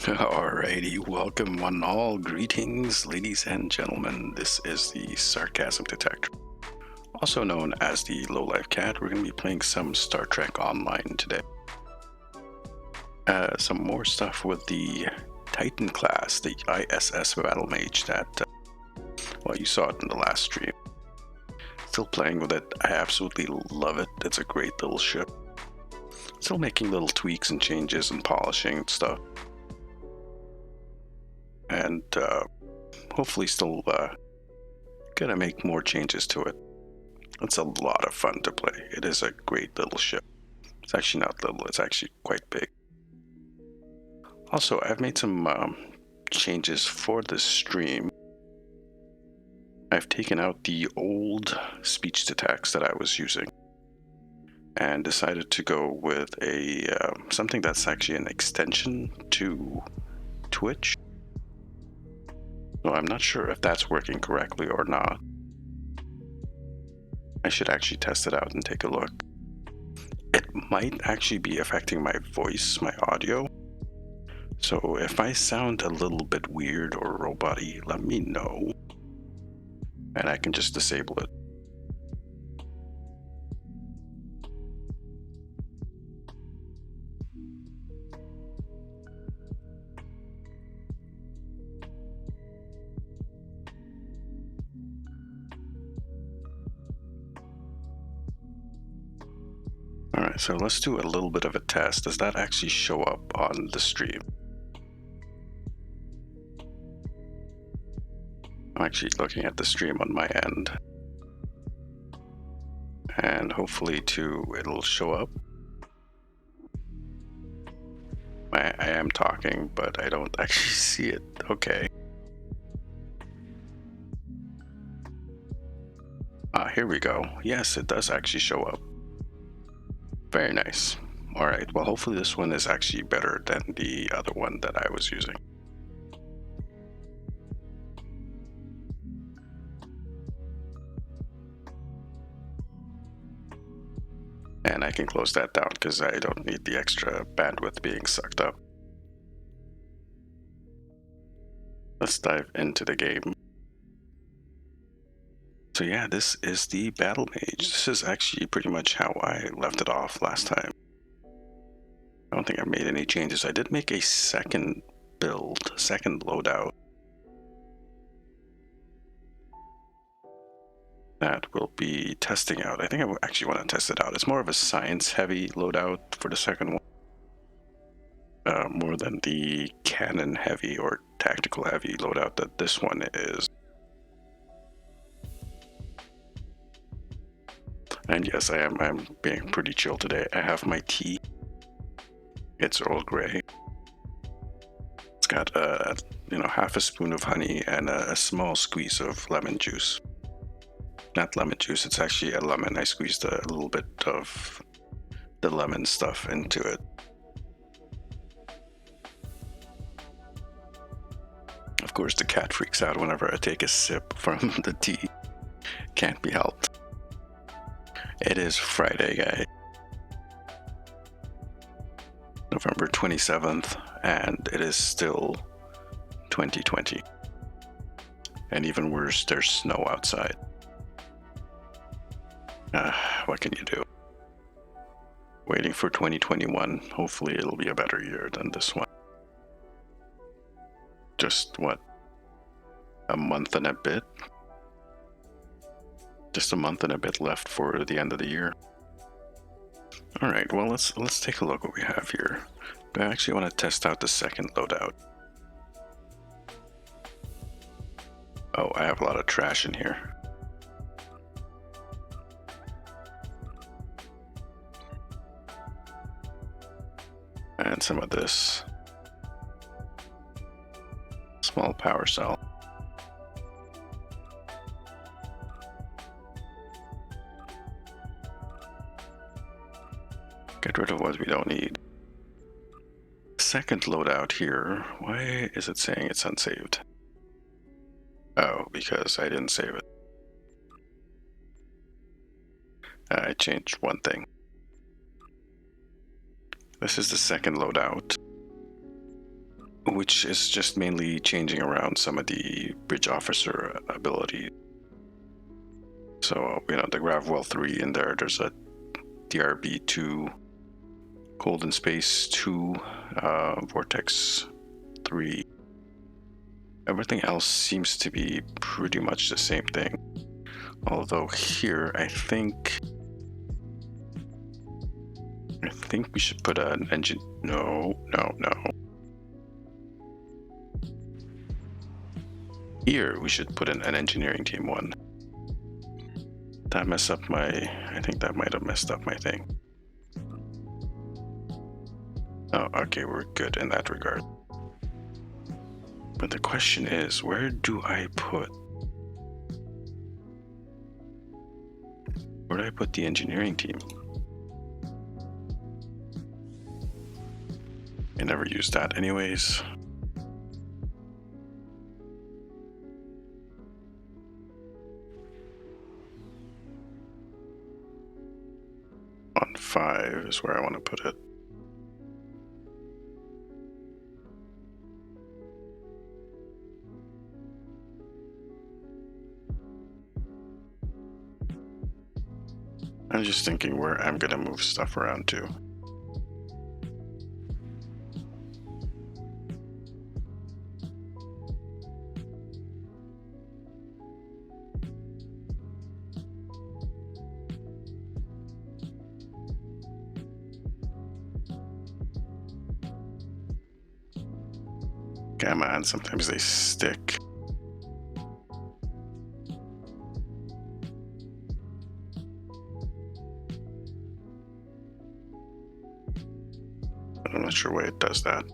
Alrighty, welcome one all. Greetings, ladies and gentlemen. This is the Sarcasm Detector, also known as the Lowlife Cat. We're going to be playing some Star Trek Online today. Some more stuff with the Titan class, the ISS Battle Mage that, well, you saw it in the last stream. Still playing with it. I absolutely love it. It's a great little ship. Still making little tweaks and changes and polishing and stuff. And hopefully still gonna make more changes to it. It's a lot of fun to play. It is a great little ship. It's actually not little, it's actually quite big. Also, I've made some changes for this stream. I've taken out the old speech to text that I was using and decided to go with a something that's actually an extension to Twitch. So I'm not sure if that's working correctly or not. I should actually test it out and take a look. It might actually be affecting my voice, my audio. So if I sound a little bit weird or robot-y, let me know. And I can just disable it. Alright, so let's do a little bit of a test. Does that actually show up on the stream? I'm actually looking at the stream on my end. And hopefully too, it'll show up. I am talking, but I don't actually see it. Okay. Here we go. Yes, it does actually show up. Very nice. Alright, well hopefully this one is actually better than the other one that I was using. And I can close that down because I don't need the extra bandwidth being sucked up. Let's dive into the game. So yeah, this is the Battle Mage. This is actually pretty much how I left it off last time. I don't think I made any changes. I did make a second build, second loadout. That will be testing out. I think I actually want to test it out. It's more of a science-heavy loadout for the second one. More than the cannon-heavy or tactical-heavy loadout that this one is. And yes, I'm being pretty chill today. I have my tea. It's Earl Grey. It's got half a spoon of honey and a small squeeze of lemon juice. Not lemon juice, it's actually a lemon. I squeezed a little bit of the lemon stuff into it. Of course, the cat freaks out whenever I take a sip from the tea. Can't be helped. It is Friday, guys. November 27th, and it is still 2020. And even worse, there's snow outside. What can you do? Waiting for 2021. Hopefully it'll be a better year than this one. Just what? A month and a bit? Just a month and a bit left for the end of the year. Alright, well let's take a look what we have here. I actually want to test out the second loadout. Oh, I have a lot of trash in here. And some of this. Small power cell. Get rid of what we don't need. Second loadout here. Why is it saying it's unsaved? Oh, because I didn't save it. I changed one thing. This is the second loadout. which is just mainly changing around some of the bridge officer abilities. So, the Gravwell 3 in there, there's a DRB 2, Golden Space 2, Vortex 3. Everything else seems to be pretty much the same thing. Although here, I think we should put an engine. No. Here, we should put an engineering team one. That mess up my. I think that might have messed up my thing. Oh, okay, we're good in that regard. But the question is, where do I put the engineering team? I never use that anyways. On 5 is where I want to put it. I'm just thinking where I'm gonna move stuff around to. Come on, sometimes they stick. I'm not sure why it does that.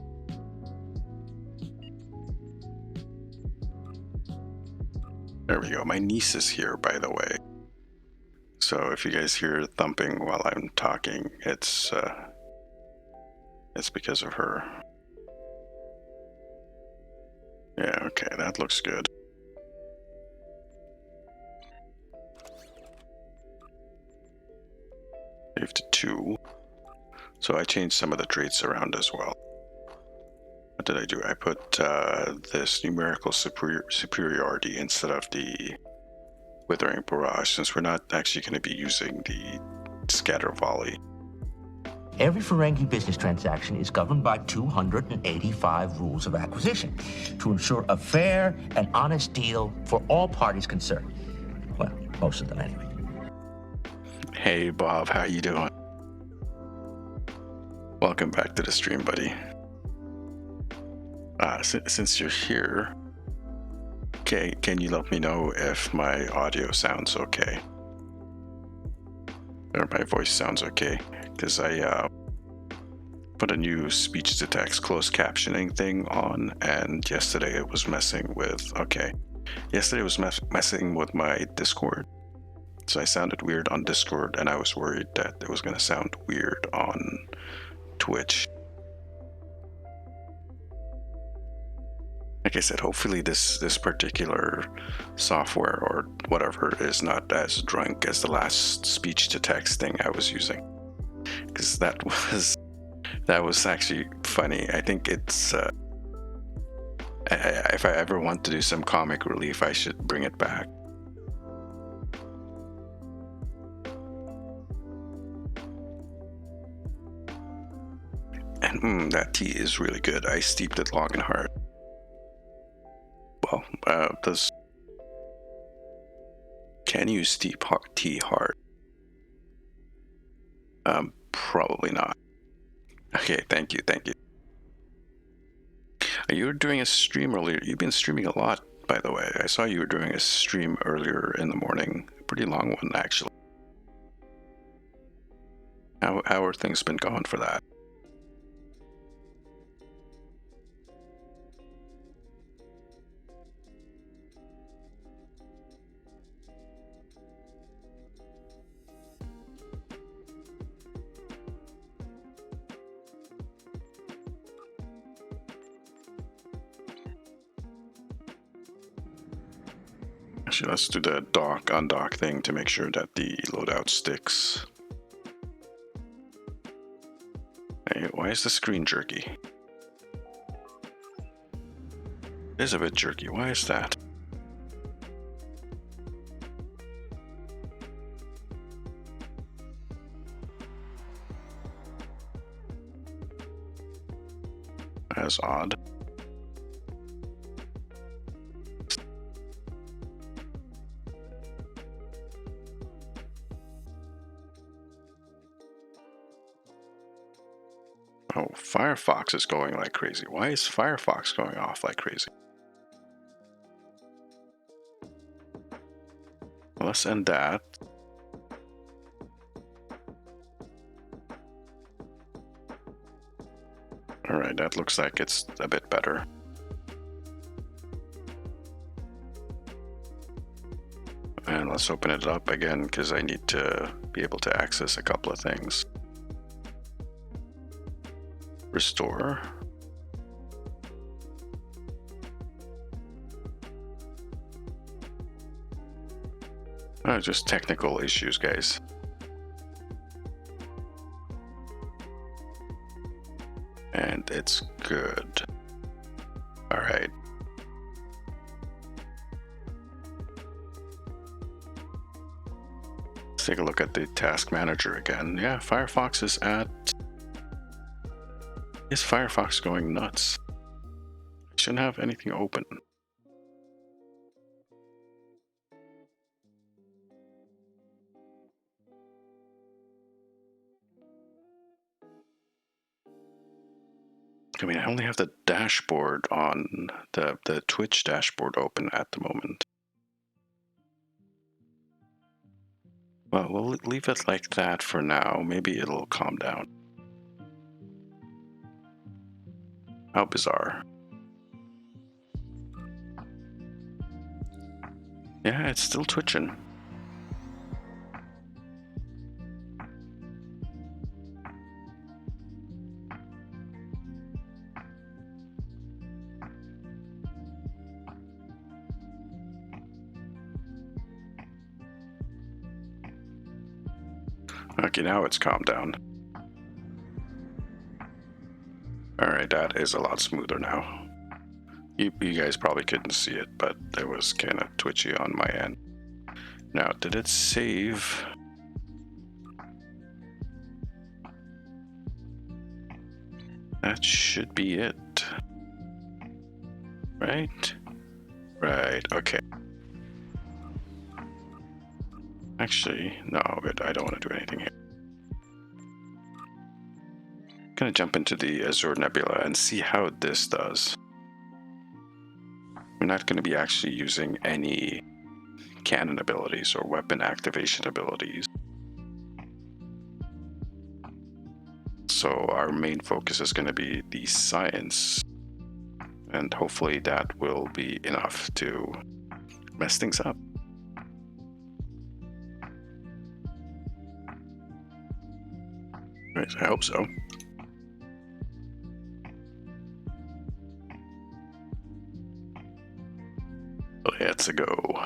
There we go. My niece is here, by the way. So if you guys hear thumping while I'm talking, it's because of her. Yeah, okay, that looks good. Save to 2. So I changed some of the traits around as well. What did I do? I put this numerical superiority instead of the Withering Barrage, since we're not actually going to be using the Scatter Volley. Every Ferengi business transaction is governed by 285 rules of acquisition to ensure a fair and honest deal for all parties concerned. Well, most of them anyway. Hey Bob, how you doing? Welcome back to the stream, buddy. Since you're here, okay, can you let me know if my audio sounds okay? Or my voice sounds okay? Because I put a new speech-to-text closed captioning thing on, and yesterday it was messing with, messing with my Discord. So I sounded weird on Discord, and I was worried that it was going to sound weird on Twitch. Like I said, hopefully this particular software or whatever is not as drunk as the last speech-to-text thing I was using. Because that was actually funny. I think it's if I ever want to do some comic relief, I should bring it back. And that tea is really good. I steeped it long and hard. Well, can you steep tea hard? Probably not. Okay, thank you. You were doing a stream earlier. You've been streaming a lot, by the way. I saw you were doing a stream earlier in the morning. A pretty long one, actually. How are things been going for that? Actually, let's do the undock thing to make sure that the loadout sticks. Hey, why is the screen jerky? It is a bit jerky. Why is that? That's odd. Oh, Firefox is going like crazy. Why is Firefox going off like crazy? Well, let's end that. Alright, that looks like it's a bit better. And let's open it up again because I need to be able to access a couple of things. Restore. Oh, just technical issues, guys. And it's good. All right. Let's take a look at the task manager again. Yeah, Firefox is at... Is Firefox going nuts? I shouldn't have anything open. I mean, I only have the dashboard on the Twitch dashboard open at the moment. Well, we'll leave it like that for now. Maybe it'll calm down. How bizarre. Yeah, it's still twitching. Okay, now it's calmed down. Alright, that is a lot smoother now. You guys probably couldn't see it, but it was kind of twitchy on my end. Now, did it save? That should be it. Right? Right, okay. Actually, no, but I don't want to do anything here. I'm gonna jump into the Azure Nebula and see how this does. We're not going to be actually using any cannon abilities or weapon activation abilities. So our main focus is going to be the science, and hopefully that will be enough to mess things up. Right, I hope so. Let's go.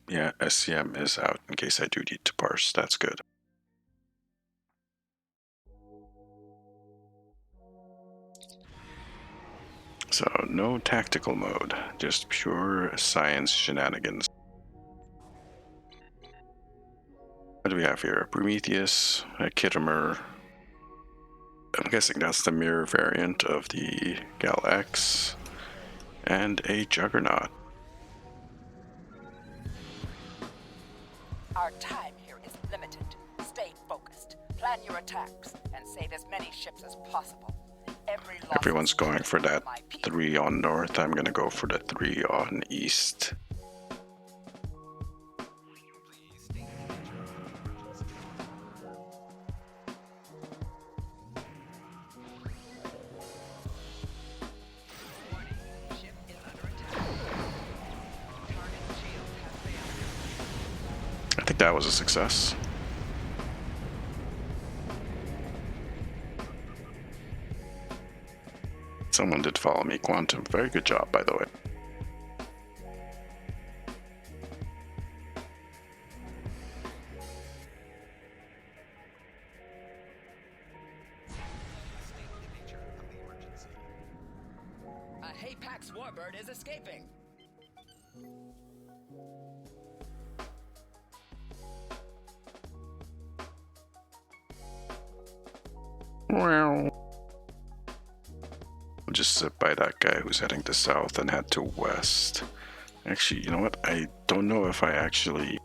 Yeah, SCM is out in case I do need to parse. That's good. So no tactical mode, just pure science shenanigans. What do we have here? A Prometheus, a Kittimer. I'm guessing that's the mirror variant of the Gal X, and a Juggernaut. Our time here is limited. Stay focused. Plan your attacks and save as many ships as possible. Everyone's going for that 3 on north. I'm gonna go for the 3 on east. I think that was a success. Someone did follow me, Quantum. Very good job, by the way. Alex Warbird is escaping. Well, we'll just sit by that guy who's heading to south and head to west. Actually, you know what? I don't know if I actually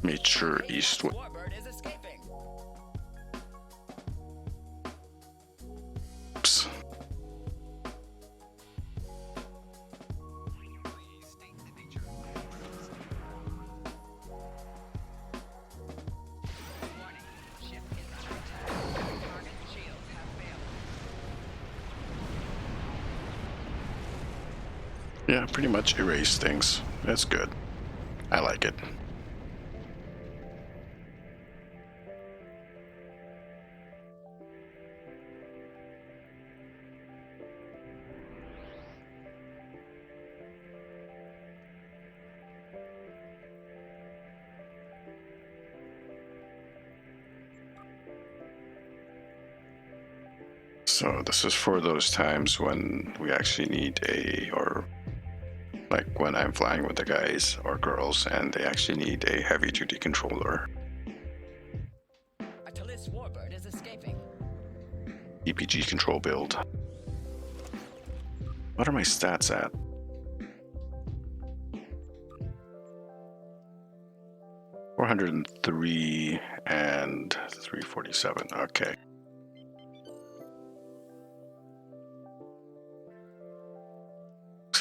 made sure east was. Warbird is escaping. Oops. Yeah, pretty much erase things. That's good. I like it. So this is for those times when we actually need or like when I'm flying with the guys or girls and they actually need a heavy duty controller. Atalis Warbird is escaping. EPG control build. What are my stats at? 403 and 347. Okay.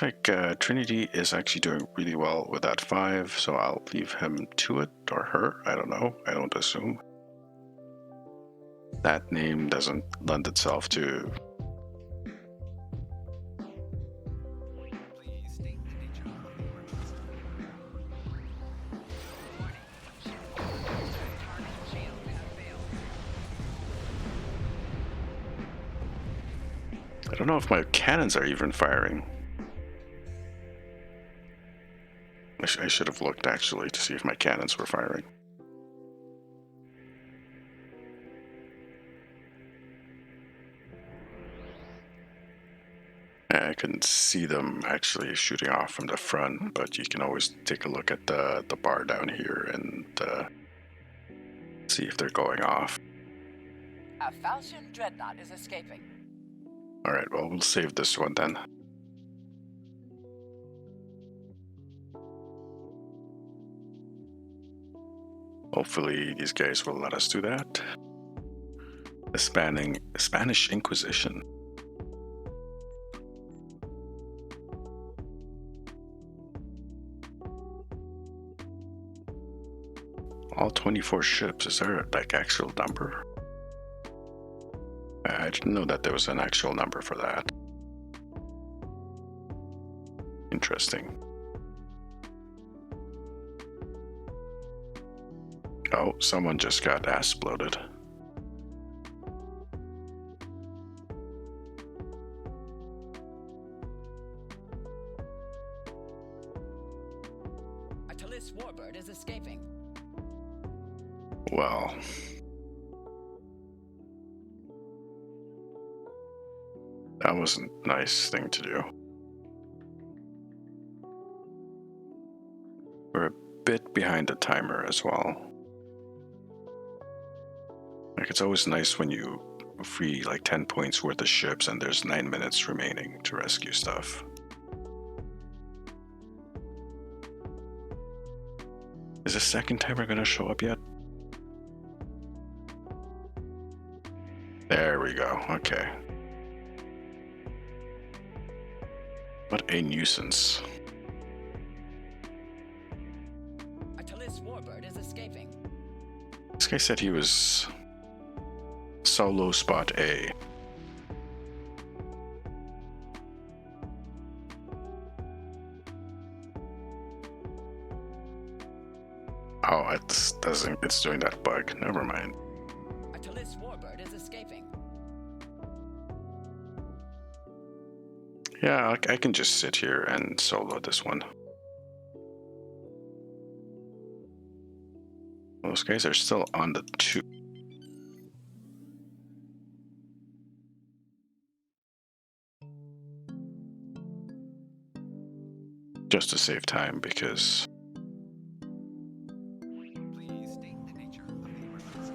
Looks like Trinity is actually doing really well with that 5, so I'll leave him to it, or her, I don't know, I don't assume. That name doesn't lend itself to... I don't know if my cannons are even firing. I should have looked actually to see if my cannons were firing. I couldn't see them actually shooting off from the front, but you can always take a look at the bar down here and see if they're going off. A Falchion Dreadnought is escaping. Alright, well, we'll save this one then. Hopefully these guys will let us do that. The Spanish Inquisition. All 24 ships, is there like actual number? I didn't know that there was an actual number for that. Interesting. Oh, someone just got ass bloated. Atalis Warbird is escaping. Well, that wasn't a nice thing to do. We're a bit behind the timer as well. Like, it's always nice when you free like 10 points worth of ships and there's 9 minutes remaining to rescue stuff. Is the second timer gonna show up yet? There we go, okay. What a nuisance. Atalis Warbird is escaping. This guy said he was solo spot A. Oh, it's doing that bug. Never mind. Atalis Warbird is escaping. Yeah, I can just sit here and solo this one. Those guys are still on the 2. save time because Please state the nature of the emergency.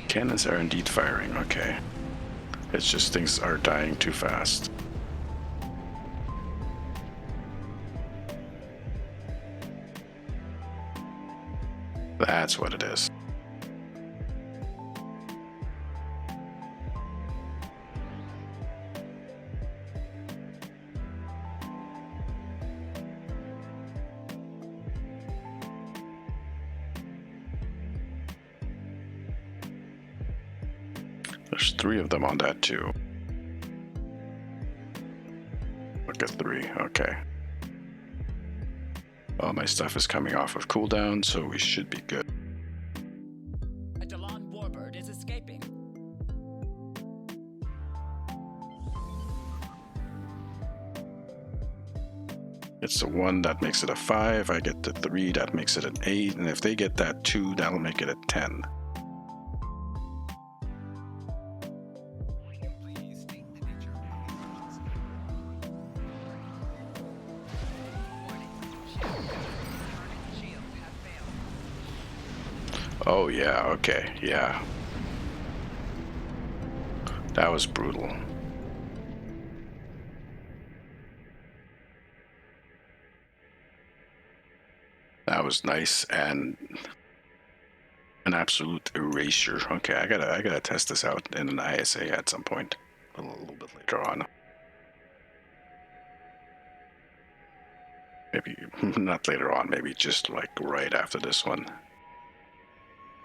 cannons are indeed firing. Okay. It's just things are dying too fast. That's what it is. There's 3 of them on that too. Look at 3, okay. All my stuff is coming off of cooldown, so we should be good. A Delon warbird is escaping. It's the 1 that makes it a 5, I get the 3 that makes it an 8, and if they get that 2, that'll make it a 10. Please state the nature of the emergency. Oh yeah, okay, yeah. That was brutal. That was nice and an absolute erasure. Okay, I gotta test this out in an ISA at some point. A little bit later on. Maybe not later on, maybe just like right after this one.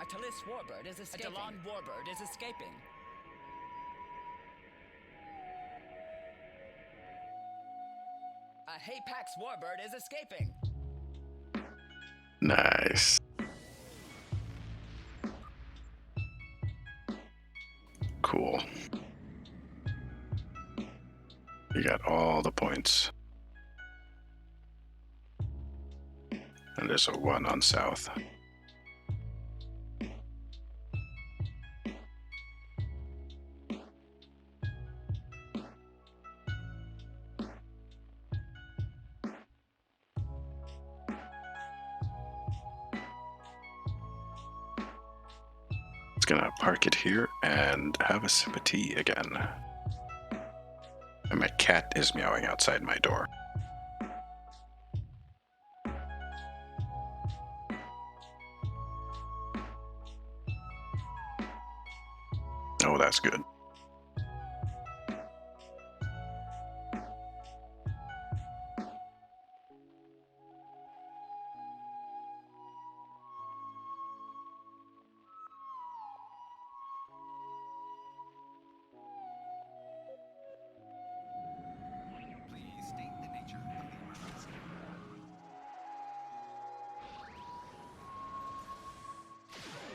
A Talis warbird is escaping. A Delon warbird is escaping. A Hapax warbird is escaping. Nice. Cool. You got all the points. And there's a 1 on south. It's gonna park it here and have a sip of tea again. And my cat is meowing outside my door. Oh, that's good. Please state the nature of the emergency.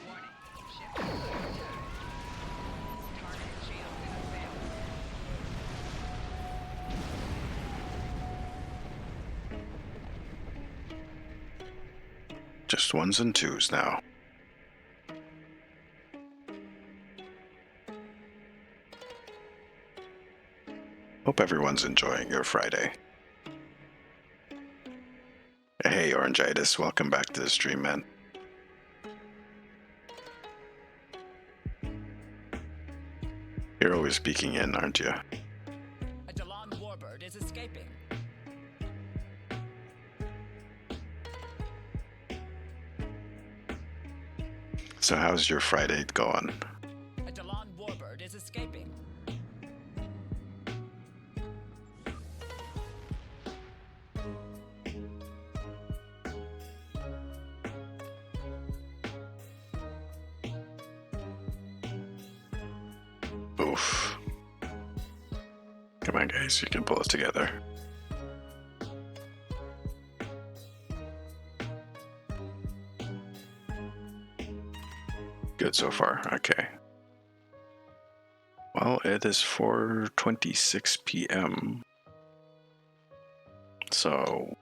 Warning. Ship is under attack. Target shield has failed. Just 1s and 2s now. Hope everyone's enjoying your Friday. Hey, Orangitis, welcome back to the stream, man. You're always peeking in, aren't you? A Delon warbird is escaping. So how's your Friday going? A Delon warbird is escaping. Oof. Come on, guys, you can pull it together. Good so far, okay. Well, it is 4:26 p.m. So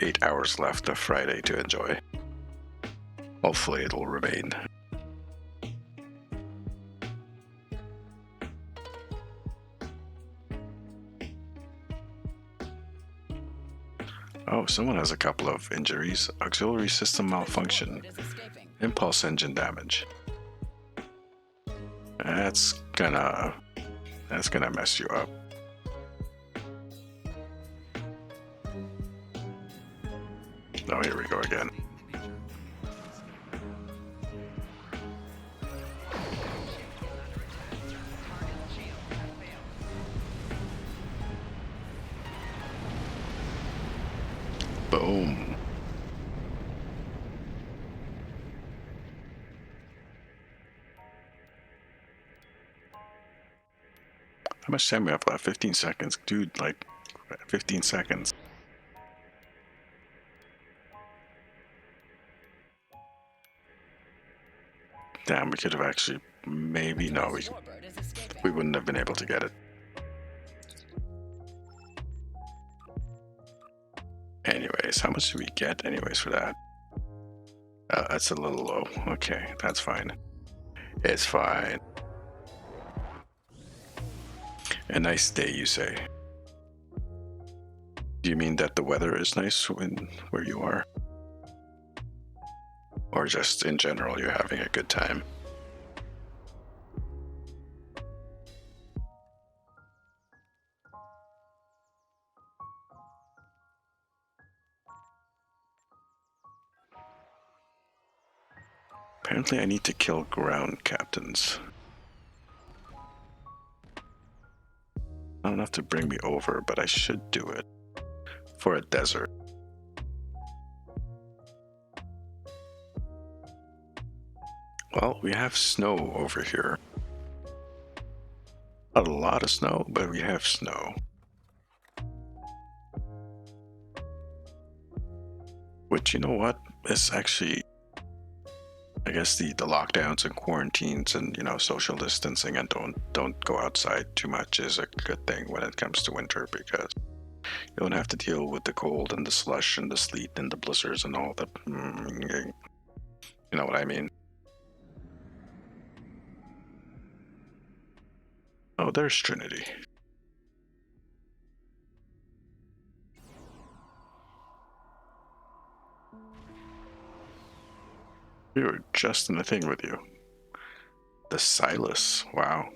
8 hours left of Friday to enjoy. Hopefully it'll remain. Oh, someone has a couple of injuries. Auxiliary system malfunction. Warbird is escaping. Impulse engine damage. That's gonna mess you up. Oh, here we go again. Boom. How much time we have left? 15 seconds. Dude, like 15 seconds. Damn, we could have actually, maybe, no, Warbird is escaping. we wouldn't have been able to get it. Anyways, how much do we get anyways for that? That's a little low. Okay, that's fine. It's fine. A nice day, you say? Do you mean that the weather is nice where you are? Or just in general, you're having a good time? Apparently I need to kill ground captains. Not enough to bring me over, but I should do it. For a desert. Well, we have snow over here. Not a lot of snow, but we have snow. Which, you know what? It's actually, I guess the lockdowns and quarantines and, you know, social distancing and don't go outside too much is a good thing when it comes to winter, because you don't have to deal with the cold and the slush and the sleet and the blizzards and all the, you know what I mean. Oh, there's Trinity. We were just in the thing with you. The Silas, wow.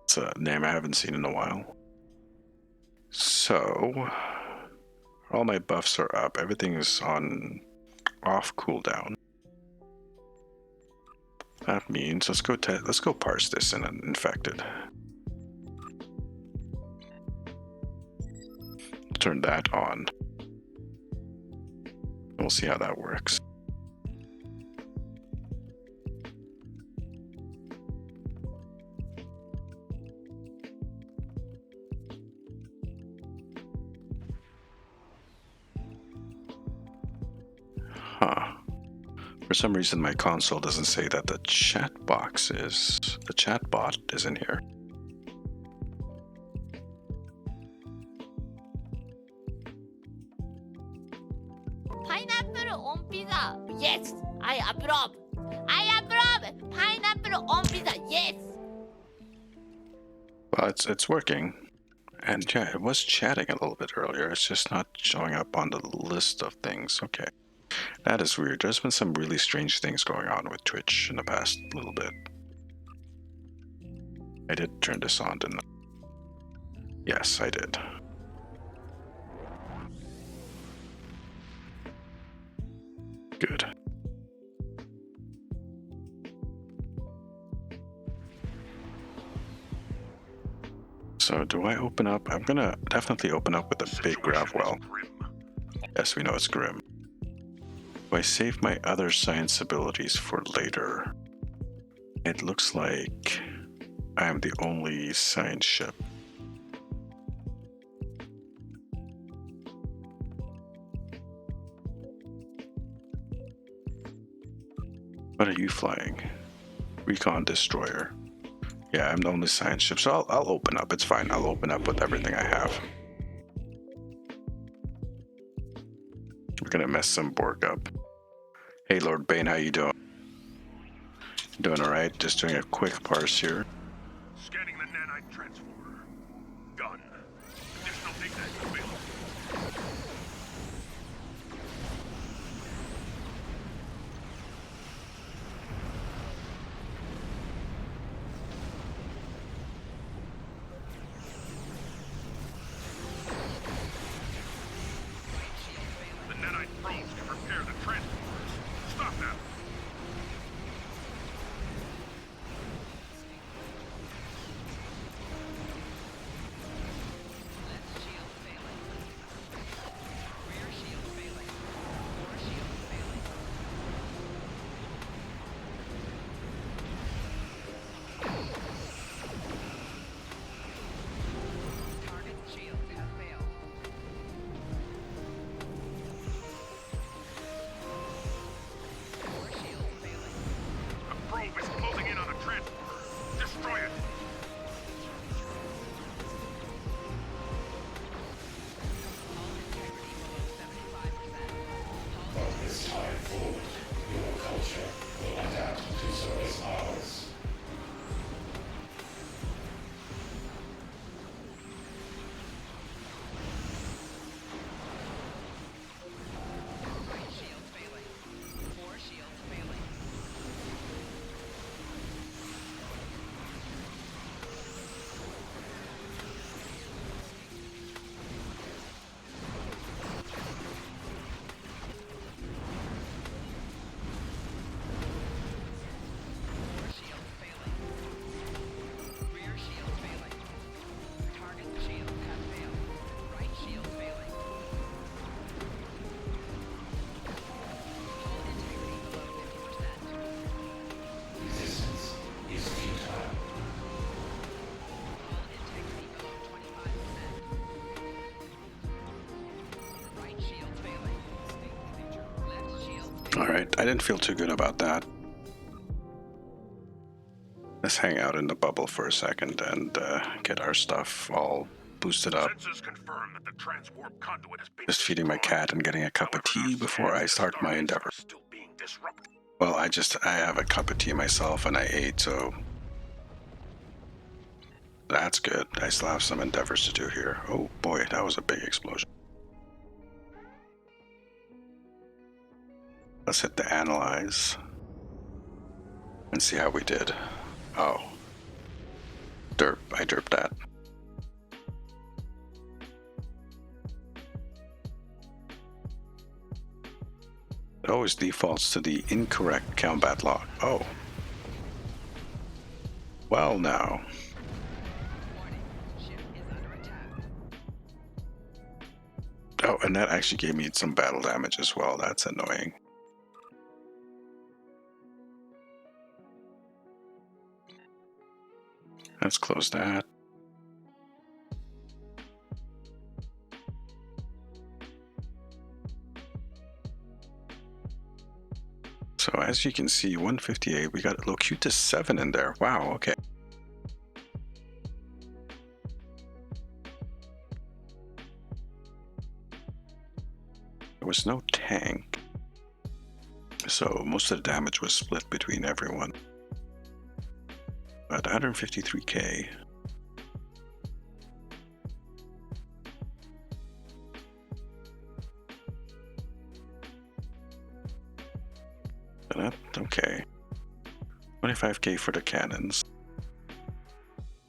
It's a name I haven't seen in a while. So, all my buffs are up. Everything is on off cooldown. That means let's go parse this in an infected. Turn that on. We'll see how that works. Huh. For some reason my console doesn't say that the chat bot is in here. Pineapple on pizza. Yes, I approve. I approve. Pineapple on pizza. Yes. Well, it's working. And yeah, it was chatting a little bit earlier. It's just not showing up on the list of things. Okay. That is weird. There's been some really strange things going on with Twitch in the past little bit. I did turn this on, didn't I? Yes, I did. Good. So do I open up? I'm gonna definitely open up with a big grav well. Yes, we know it's grim. Do I save my other science abilities for later? It looks like I am the only science ship. What are you flying? Recon destroyer. Yeah, I'm the only science ship, so I'll open up. It's fine. I'll open up with everything I have. We're gonna mess some Borg up. Hey, Lord Bane, how you doing? Doing all right? Just doing a quick parse here. Scanning the nanite transformer. Done. group is closing in on a transporter. Destroy it. Alright, I didn't feel too good about that. Let's hang out in the bubble for a second and get our stuff all boosted up. Sensors confirm that the transwarp conduit has been Just feeding my cat and getting a cup of tea before I start my endeavor. Still being disrupted. Well, I have a cup of tea myself and I ate, so that's good. I still have some endeavors to do here. Oh boy, that was a big explosion. Let's hit the analyze and see how we did. Oh, derp, I derped that. It always defaults to the incorrect combat log. Oh. Well now. Oh, and that actually gave me some battle damage as well. That's annoying. Let's close that. So as you can see, 158, we got Locutus 7 in there. Wow, okay. There was no tank, so most of the damage was split between everyone. But 153k. Okay. 25k for the cannons.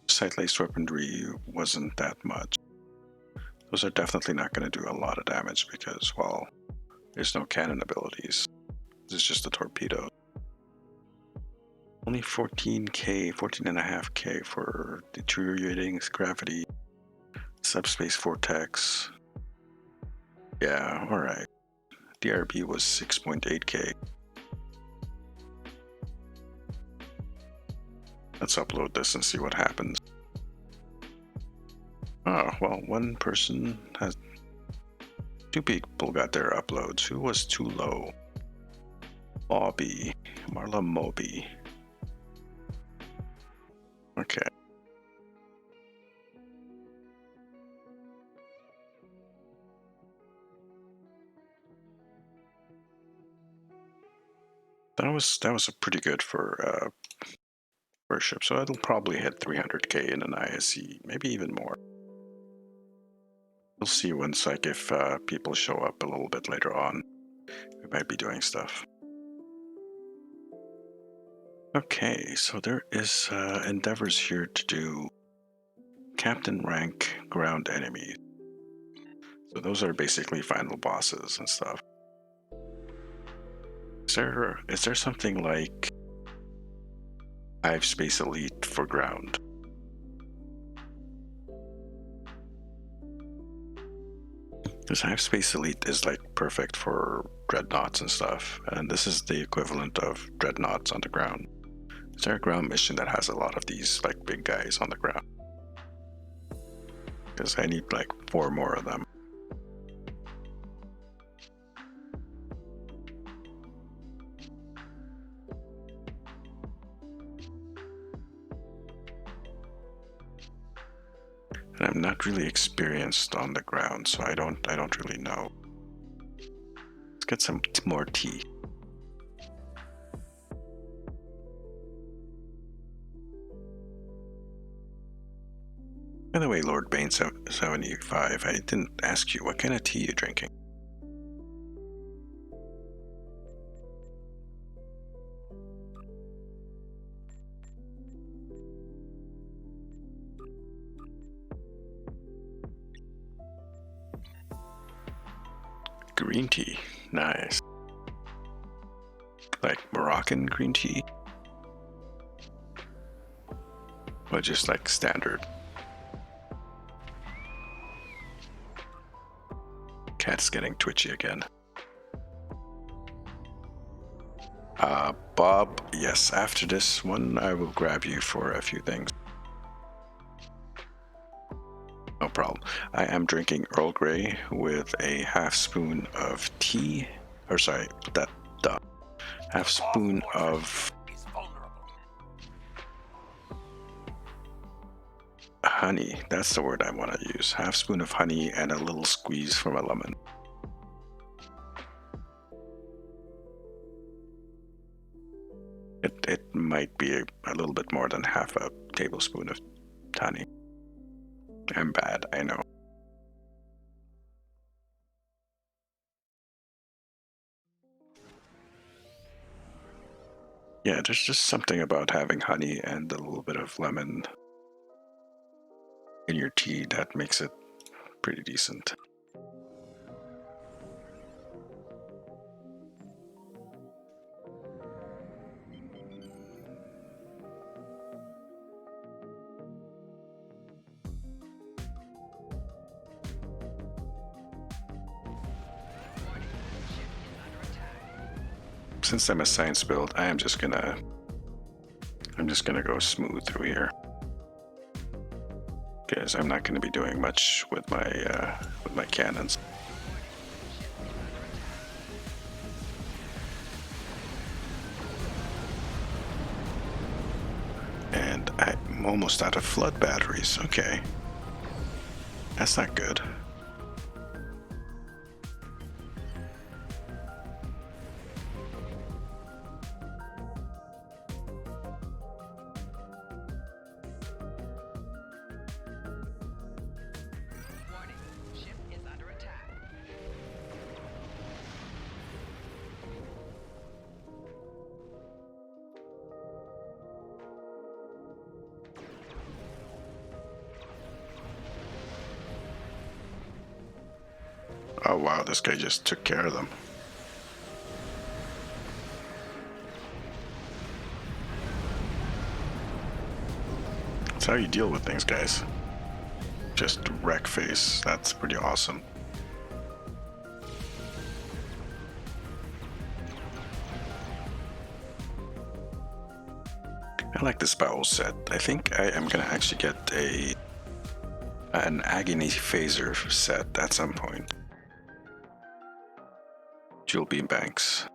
Sight-laced weaponry wasn't that much. Those are definitely not going to do a lot of damage because, well, there's no cannon abilities. This is just a torpedo. Only 14k, 14.5k for deteriorating gravity, subspace vortex. Yeah, alright. DRB was 6.8k. Let's upload this and see what happens. Oh, well, one person has... 2 people got their uploads. Who was too low? Bobby. Marla Moby. Okay. That was a pretty good for ship, so it'll probably hit 300k in an ISE, maybe even more. We'll see once if people show up a little bit later on. We might be doing stuff. Okay, so there is endeavors here to do captain rank ground enemies. So those are basically final bosses and stuff. Is there something like Hive Space Elite for ground? This Hive Space Elite is like perfect for dreadnoughts and stuff, and this is the equivalent of dreadnoughts on the ground. Is there a ground mission that has a lot of these like big guys on the ground? Because I need like 4 more of them. And I'm not really experienced on the ground, so I don't really know. Let's get some more tea. By the way, Lord Bane 75, I didn't ask you, what kind of tea you drinking? Green tea, nice. Like Moroccan green tea? Or just like standard? Cat's getting twitchy again. Bob, yes, after this one I will grab you for a few things. No problem. I am drinking Earl Grey with a half spoon of tea, or sorry, half spoon of Is vulnerable. honey. That's the word I want to use. Half spoon of honey and a little squeeze from a lemon. It might be a little bit more than half a tablespoon of honey. I'm bad, I know. Yeah, there's just something about having honey and a little bit of lemon in your tea that makes it pretty decent. Since I'm a science build, I'm just gonna go smooth through here, because I'm not gonna be doing much with my cannons. And I'm almost out of flood batteries. Okay, that's not good. Warning, ship is under attack. Oh wow, this guy just took care of them. That's how you deal with things, guys. Just wreck face. That's pretty awesome. I like this barrel set. I think I am gonna actually get an agony phaser set at some point. Dual beam banks.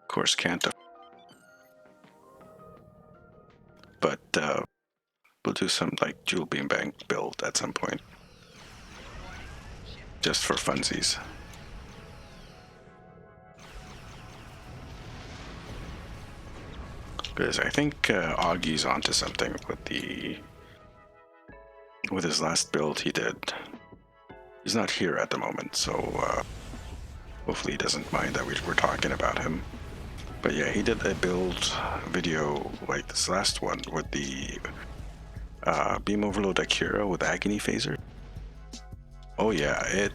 Of course, can't. But we'll do some like dual beam bank build at some point, just for funsies. Because I think Augie's onto something with his last build he did. He's not here at the moment, so hopefully he doesn't mind that we're talking about him. But yeah, he did a build video like this last one with the Beam Overload Akira with Agony Phaser. Oh yeah, it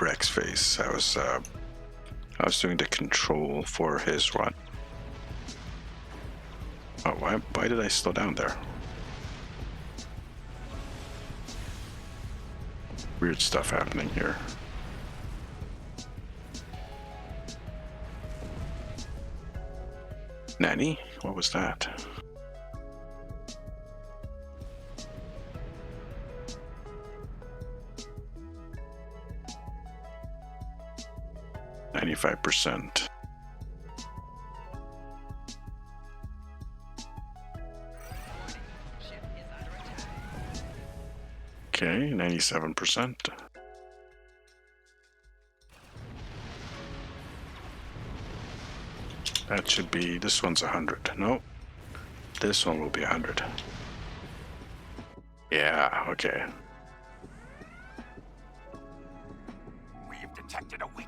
wrecks face. I was doing the control for his run. Oh, why did I slow down there? Weird stuff happening here. Nanny? What was that? %. Ship is under attack. Okay, 97%. That should be, this one's 100. Nope. This one will be 100. Yeah, okay. We've detected a weak.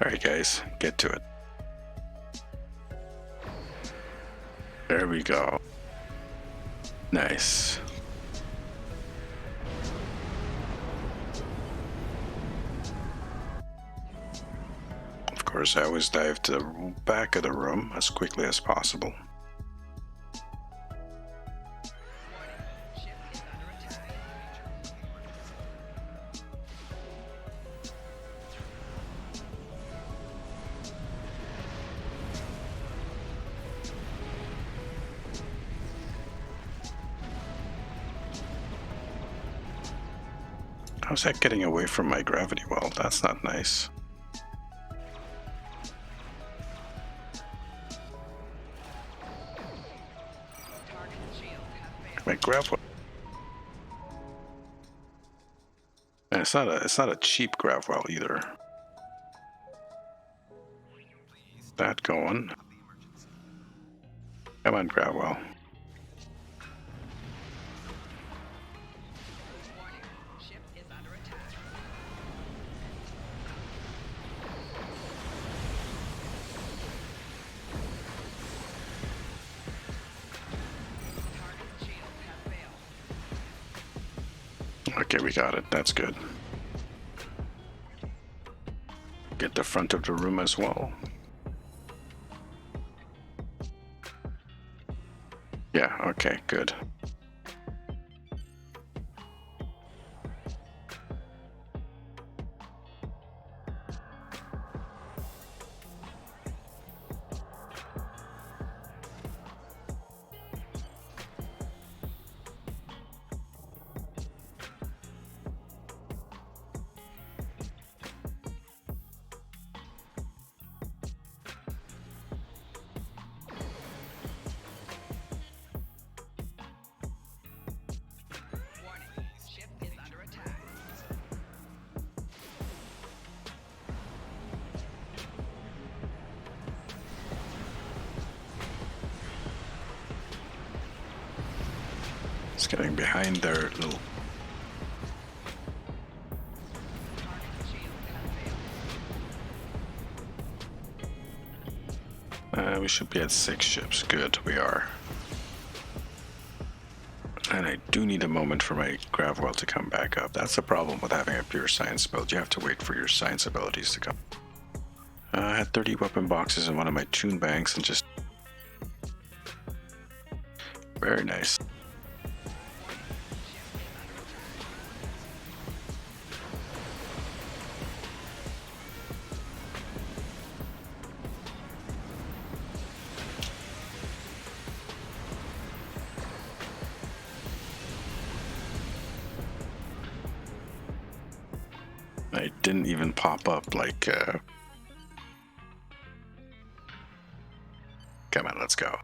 Alright guys, get to it. There we go. Nice. Of course, I always dive to the back of the room as quickly as possible. How's that getting away from my gravity well? That's not nice. My grav well. And it's not a cheap grav well either. That going. Come on, grav well. Okay, we got it. That's good. Get the front of the room as well. Yeah, okay, good. It's getting behind their little... we should be at 6 ships. Good, we are. And I do need a moment for my grav well to come back up. That's the problem with having a pure science build. You have to wait for your science abilities to come. I had 30 weapon boxes in one of my tune banks and just... Very nice. I didn't even pop up like, Come on, let's go.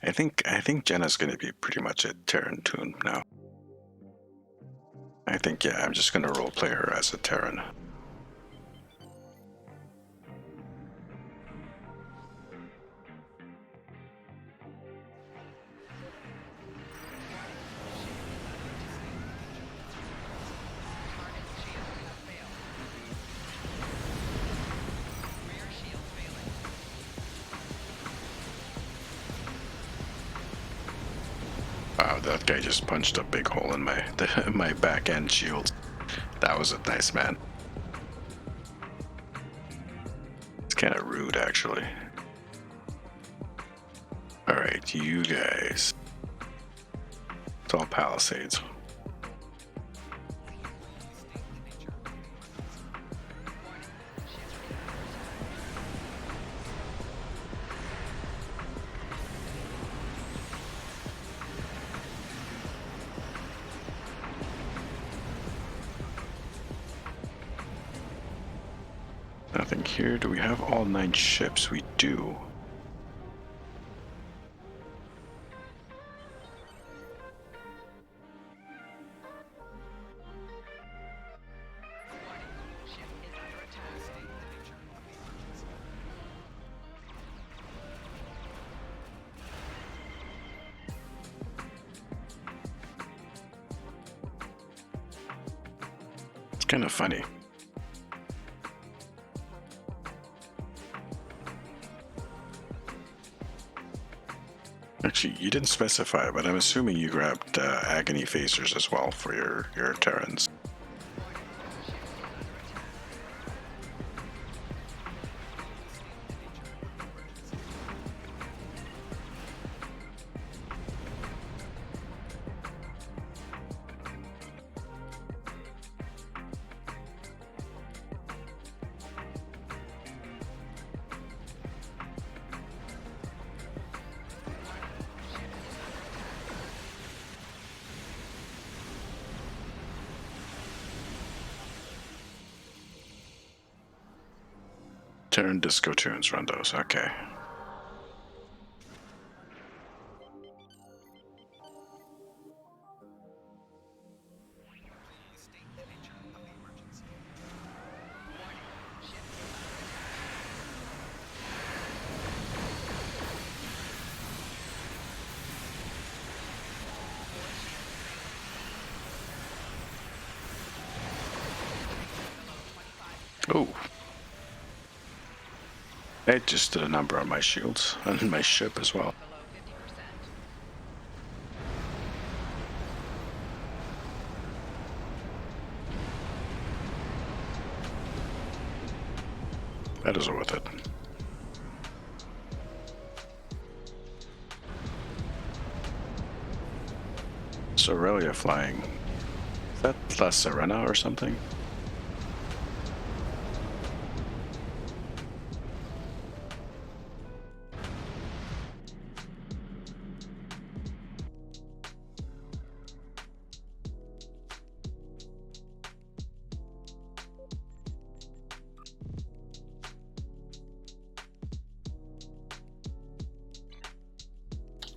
I think Jenna's gonna be pretty much a Terran tune now. I think, yeah, I'm just gonna roleplay her as a Terran. Wow, that guy just punched a big hole in my back end shield. That was a nice man. It's kind of rude, actually. All right, you guys. It's all palisades. Nothing here. Do we have all 9 ships? We do. Kind of funny. Actually, you didn't specify, but I'm assuming you grabbed agony phasers as well for your Terrans. Terran disco tunes, run those. Okay. Please state the nature of the emergency. Oh. I just did a number on my shields and my ship as well. That is worth it. So Aurelia flying. Is that La Serena or something?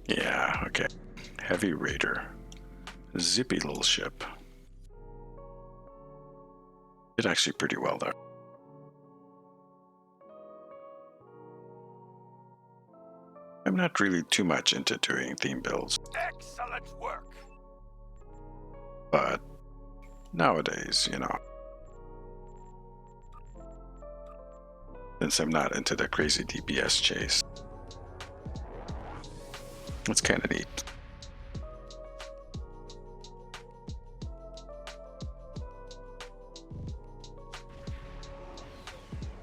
Yeah, okay. Heavy Raider. Zippy little ship. Did actually pretty well there. I'm not really too much into doing theme builds, Excellent work. but nowadays, you know, since I'm not into the crazy DPS chase, it's kind of neat.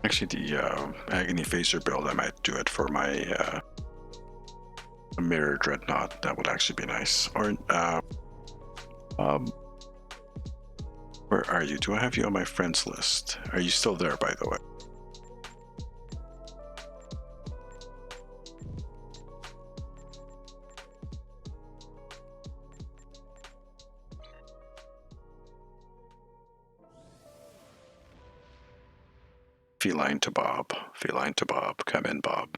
Actually, the Agony Phaser build, I might do it for my Mirror Dreadnought. That would actually be nice. Or, where are you? Do I have you on my friends list? Are you still there, by the way? Feline to Bob. Feline to Bob. Come in, Bob.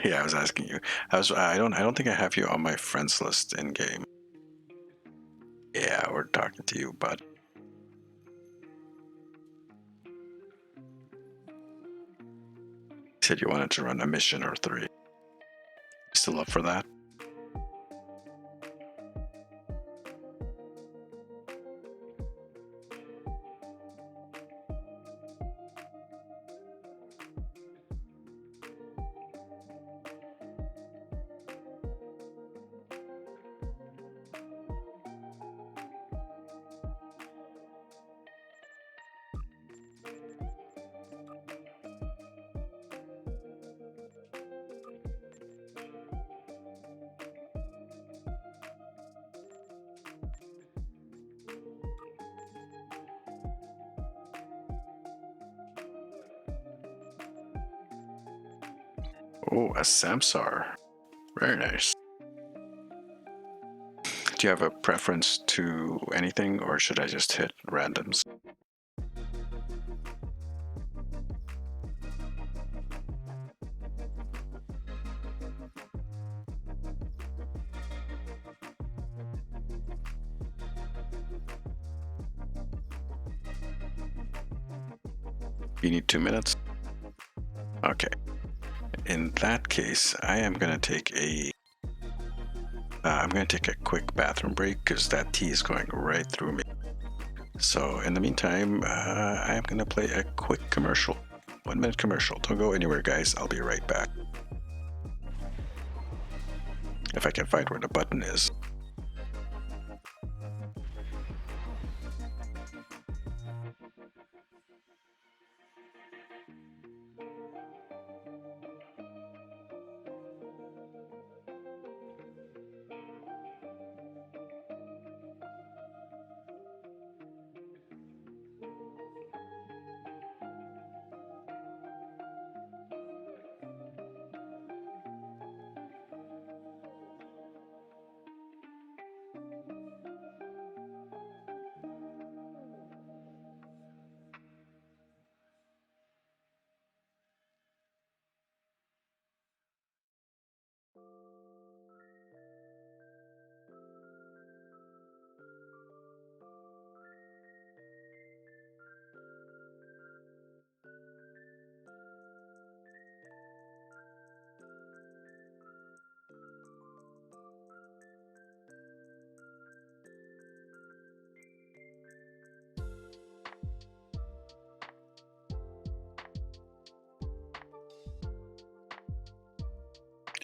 Yeah, I was asking you. I don't think I have you on my friends list in game. Yeah, we're talking to you, bud. You said you wanted to run a mission or 3. Still up for that? Oh, a Samsar. Very nice. Do you have a preference to anything, or should I just hit randoms? You need 2 minutes? Okay. In that case, I am going to take a... I'm going going to take a quick bathroom break because that tea is going right through me. So in the meantime, I am going to play a quick commercial. 1 minute commercial. Don't go anywhere, guys. I'll be right back. If I can find where the button is.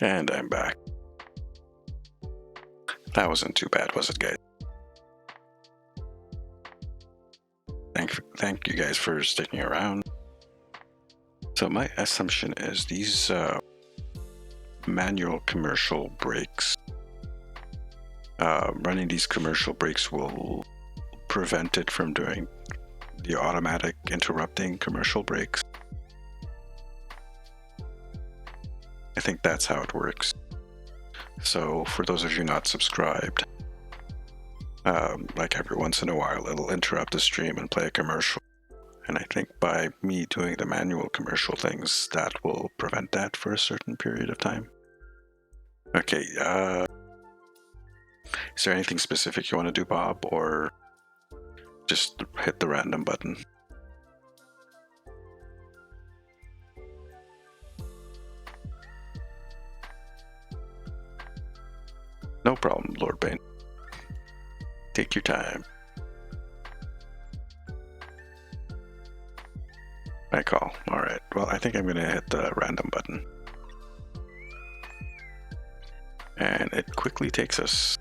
And I'm back. That wasn't too bad, was it, guys? Thank you guys for sticking around. So my assumption is these manual commercial breaks, running these commercial breaks will prevent it from doing the automatic interrupting commercial breaks. I think that's how it works. So for those of you not subscribed, like every once in a while it'll interrupt the stream and play a commercial. And I think by me doing the manual commercial things, that will prevent that for a certain period of time. Okay, is there anything specific you want to do, Bob, or just hit the random button? No problem, Lord Bane. Take your time. I call. Alright, well, I think I'm going to hit the random button. And it quickly takes us.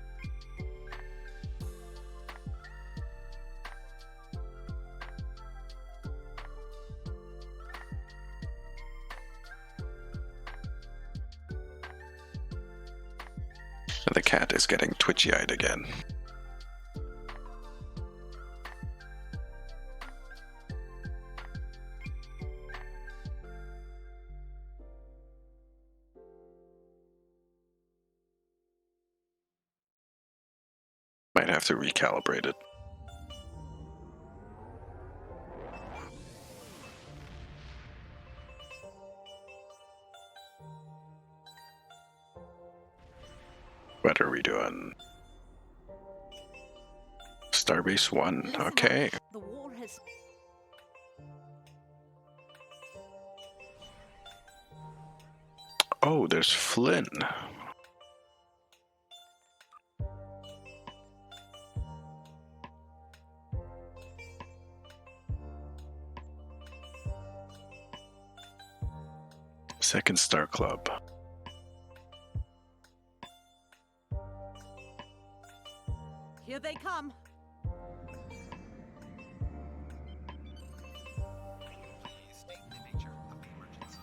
The cat is getting twitchy-eyed again. Might have to recalibrate it. What are we doing? Starbase 1, okay. The war has... Oh, there's Flynn. Second Star Club. Here they come. Please state the nature of the emergency.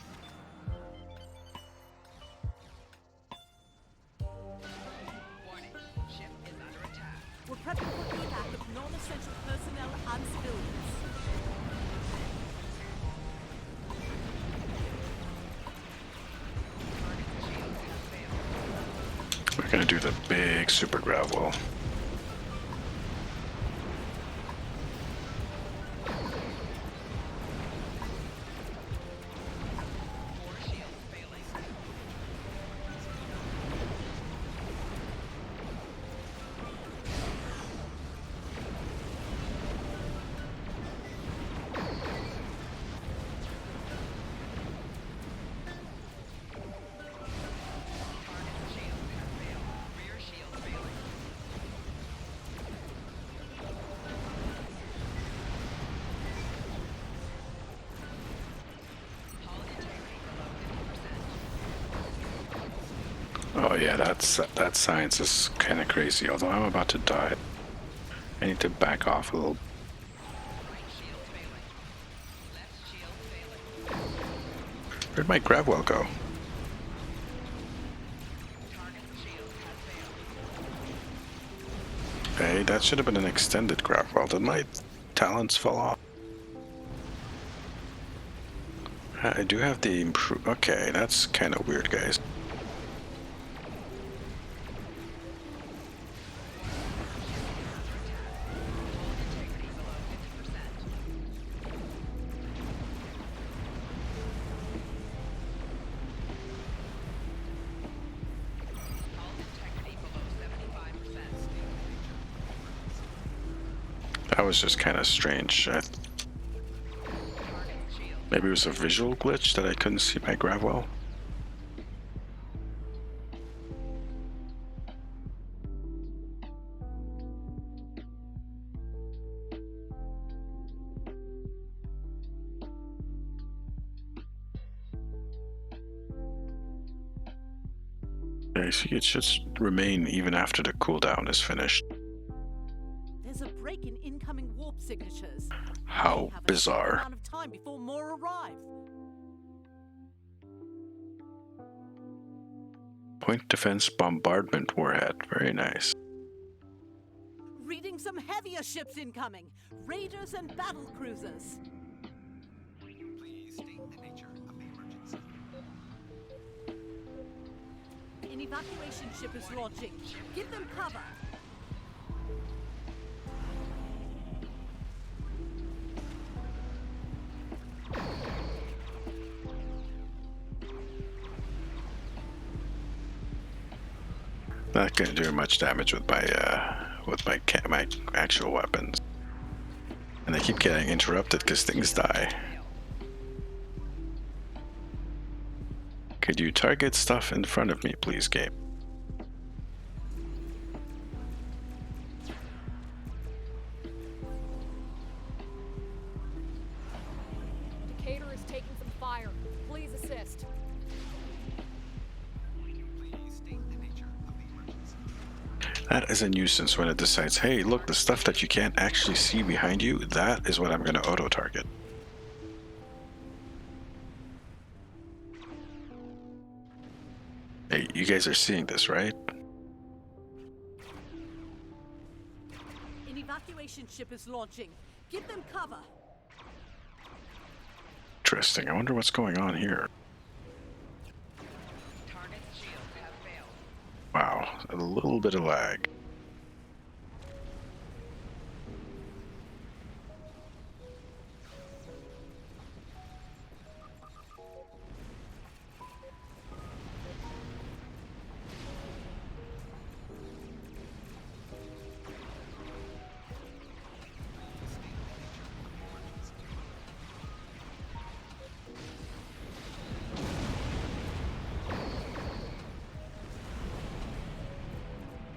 Warning. Ship is under attack. We're prepping for the attack of non-essential personnel and civilians. We're gonna do the big super grav wall. yeah, that science is kind of crazy. Although I'm about to die, I need to back off a little. Where'd my grav well go? Hey, that should have been an extended grav well. Did my talents fall off? I do have the improve. Okay, that's kind of weird, guys. That was just kind of strange. Maybe it was a visual glitch that I couldn't see my grav well. Okay, so it should remain even after the cooldown is finished. There's a break in incoming warp signatures. How We have a bizarre. short amount of time before more arrive. Point defense bombardment warhead. Very nice. Reading some heavier ships incoming. Raiders and battle cruisers. Please state the nature of the emergency. An evacuation ship is launching. Give them cover. Not gonna do much damage with my actual weapons, and they keep getting interrupted because things die. Could you target stuff in front of me, please, game? Decatur is taking some fire. Please assist. Please state the nature of the emergency. That is a nuisance when it decides, hey, look, the stuff that you can't actually see behind you, that is what I'm gonna auto-target. Hey, you guys are seeing this, right? An evacuation ship is launching. Give them cover. Interesting. I wonder what's going on here. Wow, a little bit of lag.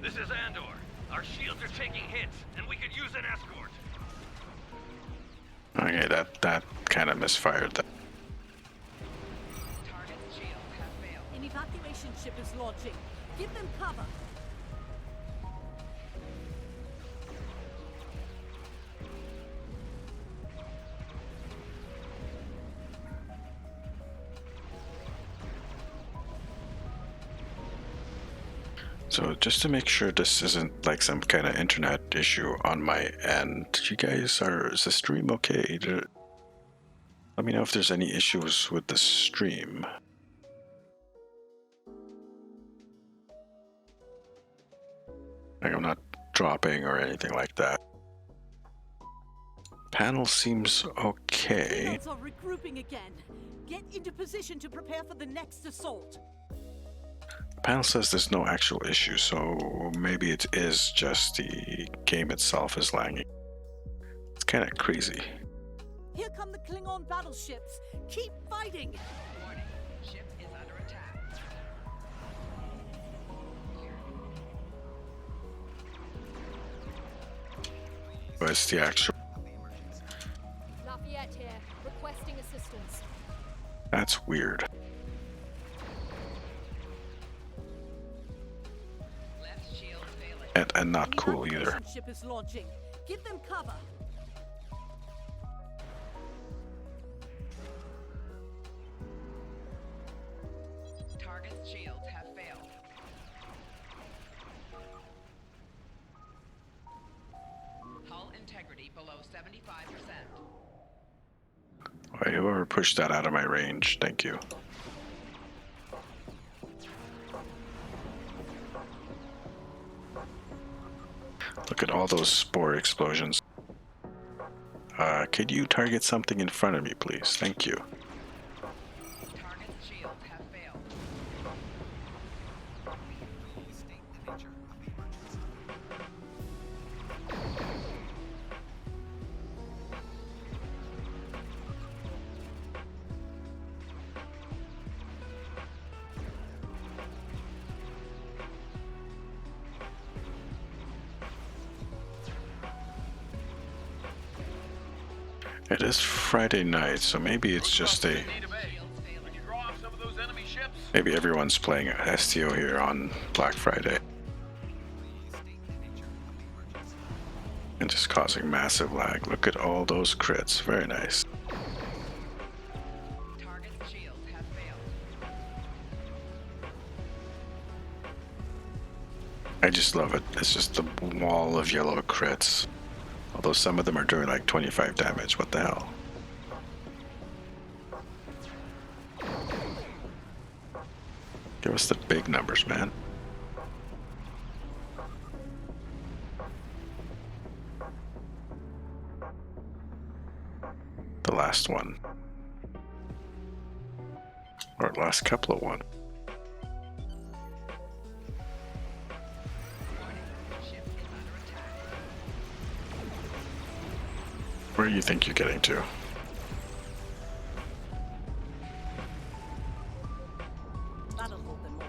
This is Andor. Our shields are taking hits, and we could use an escort. Okay, that kind of misfired. That. An evacuation ship is launching. Give them cover. So just to make sure this isn't like some kind of internet issue on my end, is the stream okay? Let me know if there's any issues with the stream. Like I'm not dropping or anything like that. Panel seems okay. Signals are regrouping again. Get into position to prepare for the next assault. Panel says there's no actual issue, so maybe it is just the game itself is lagging. It's kind of crazy. Here come the Klingon battleships. Keep fighting. Warning, ship is under attack. Where's the actual? Lafayette here, requesting assistance. That's weird. and not The cool either. activation ship is launching. Give them cover. Target's shields have failed. Hull integrity below 75%. Alright, whoever pushed that out of my range, thank you. Look at all those spore explosions. Could you target something in front of me, please? Thank you. Target's shields have failed. Please state the nature of the emergency. It is Friday night, so maybe it's just a... Maybe everyone's playing STO here on Black Friday. Please state the nature of the emergency. And just causing massive lag. Look at all those crits. Very nice. Target's shields have failed. I just love it. It's just the wall of yellow crits. Although some of them are doing like 25 damage. What the hell? Give us the big numbers, man. The last one. Or last couple of one. Ship is under attack. Where do you think you're getting to? That'll hold them off.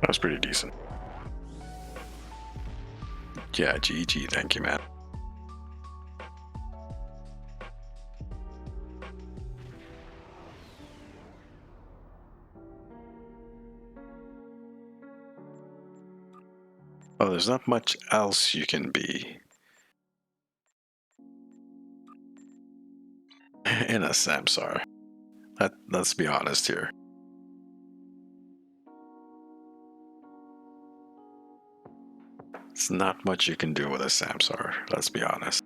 That was pretty decent. Yeah, GG, thank you, man. Oh, there's not much else you can be. In a Samsar. Let's be honest here. It's not much you can do with a Samsar, let's be honest.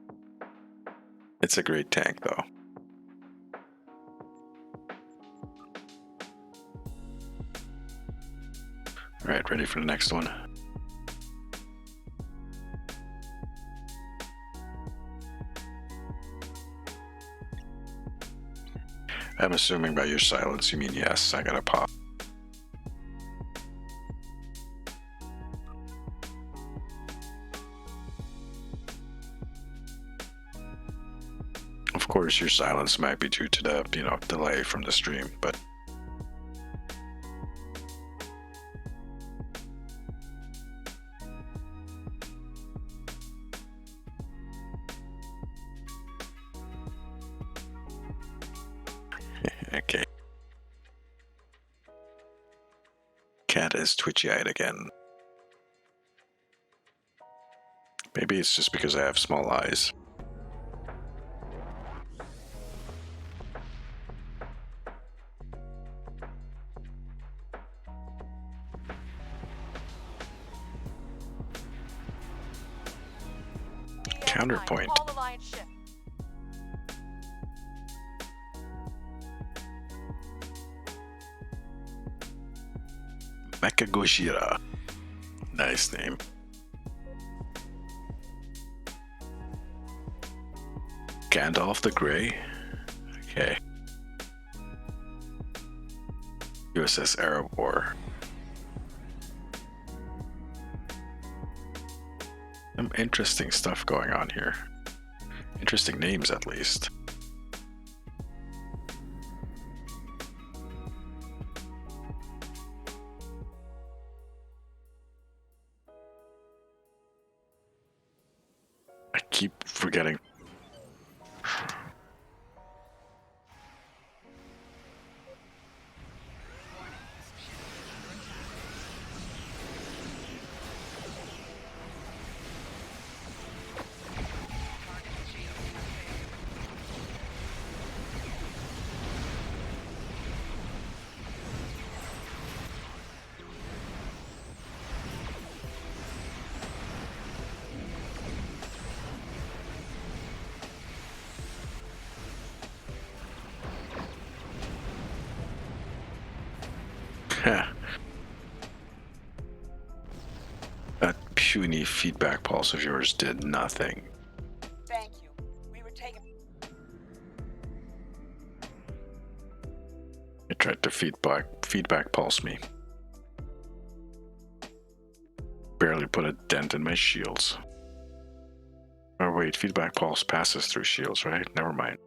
It's a great tank though. Alright, ready for the next one? I'm assuming by your silence you mean yes, I gotta pop. Of course, your silence might be due to the, delay from the stream, but okay. Cat is twitchy-eyed again. Maybe it's just because I have small eyes. Counterpoint. All Alliance ship. Mecha Gojira. Nice name. Gandalf the Grey. Okay. USS Arab War. Some interesting stuff going on here. Interesting names, at least. keep forgetting. That puny feedback pulse of yours did nothing. Thank you. We were taken. It tried to feedback pulse me. Barely put a dent in my shields. Oh wait, feedback pulse passes through shields, right? Never mind.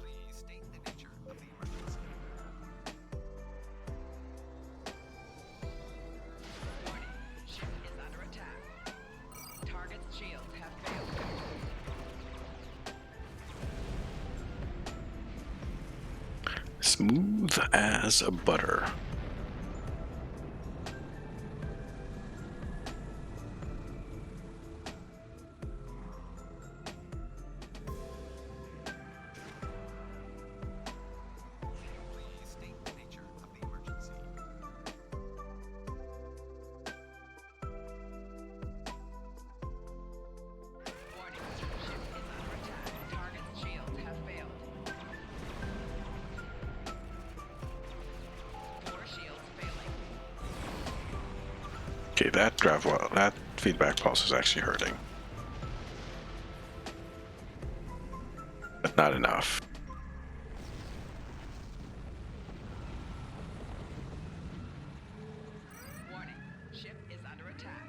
Please state the nature of the emergency. Warning. Ship is under attack. Target's shields have failed. Smooth as butter. Please state the nature of the emergency. Warning. Ship is under attack. Target's shields have failed. 4 shields failing. Okay, that feedback pulse is actually hurting. But not enough. Warning. Ship is under attack.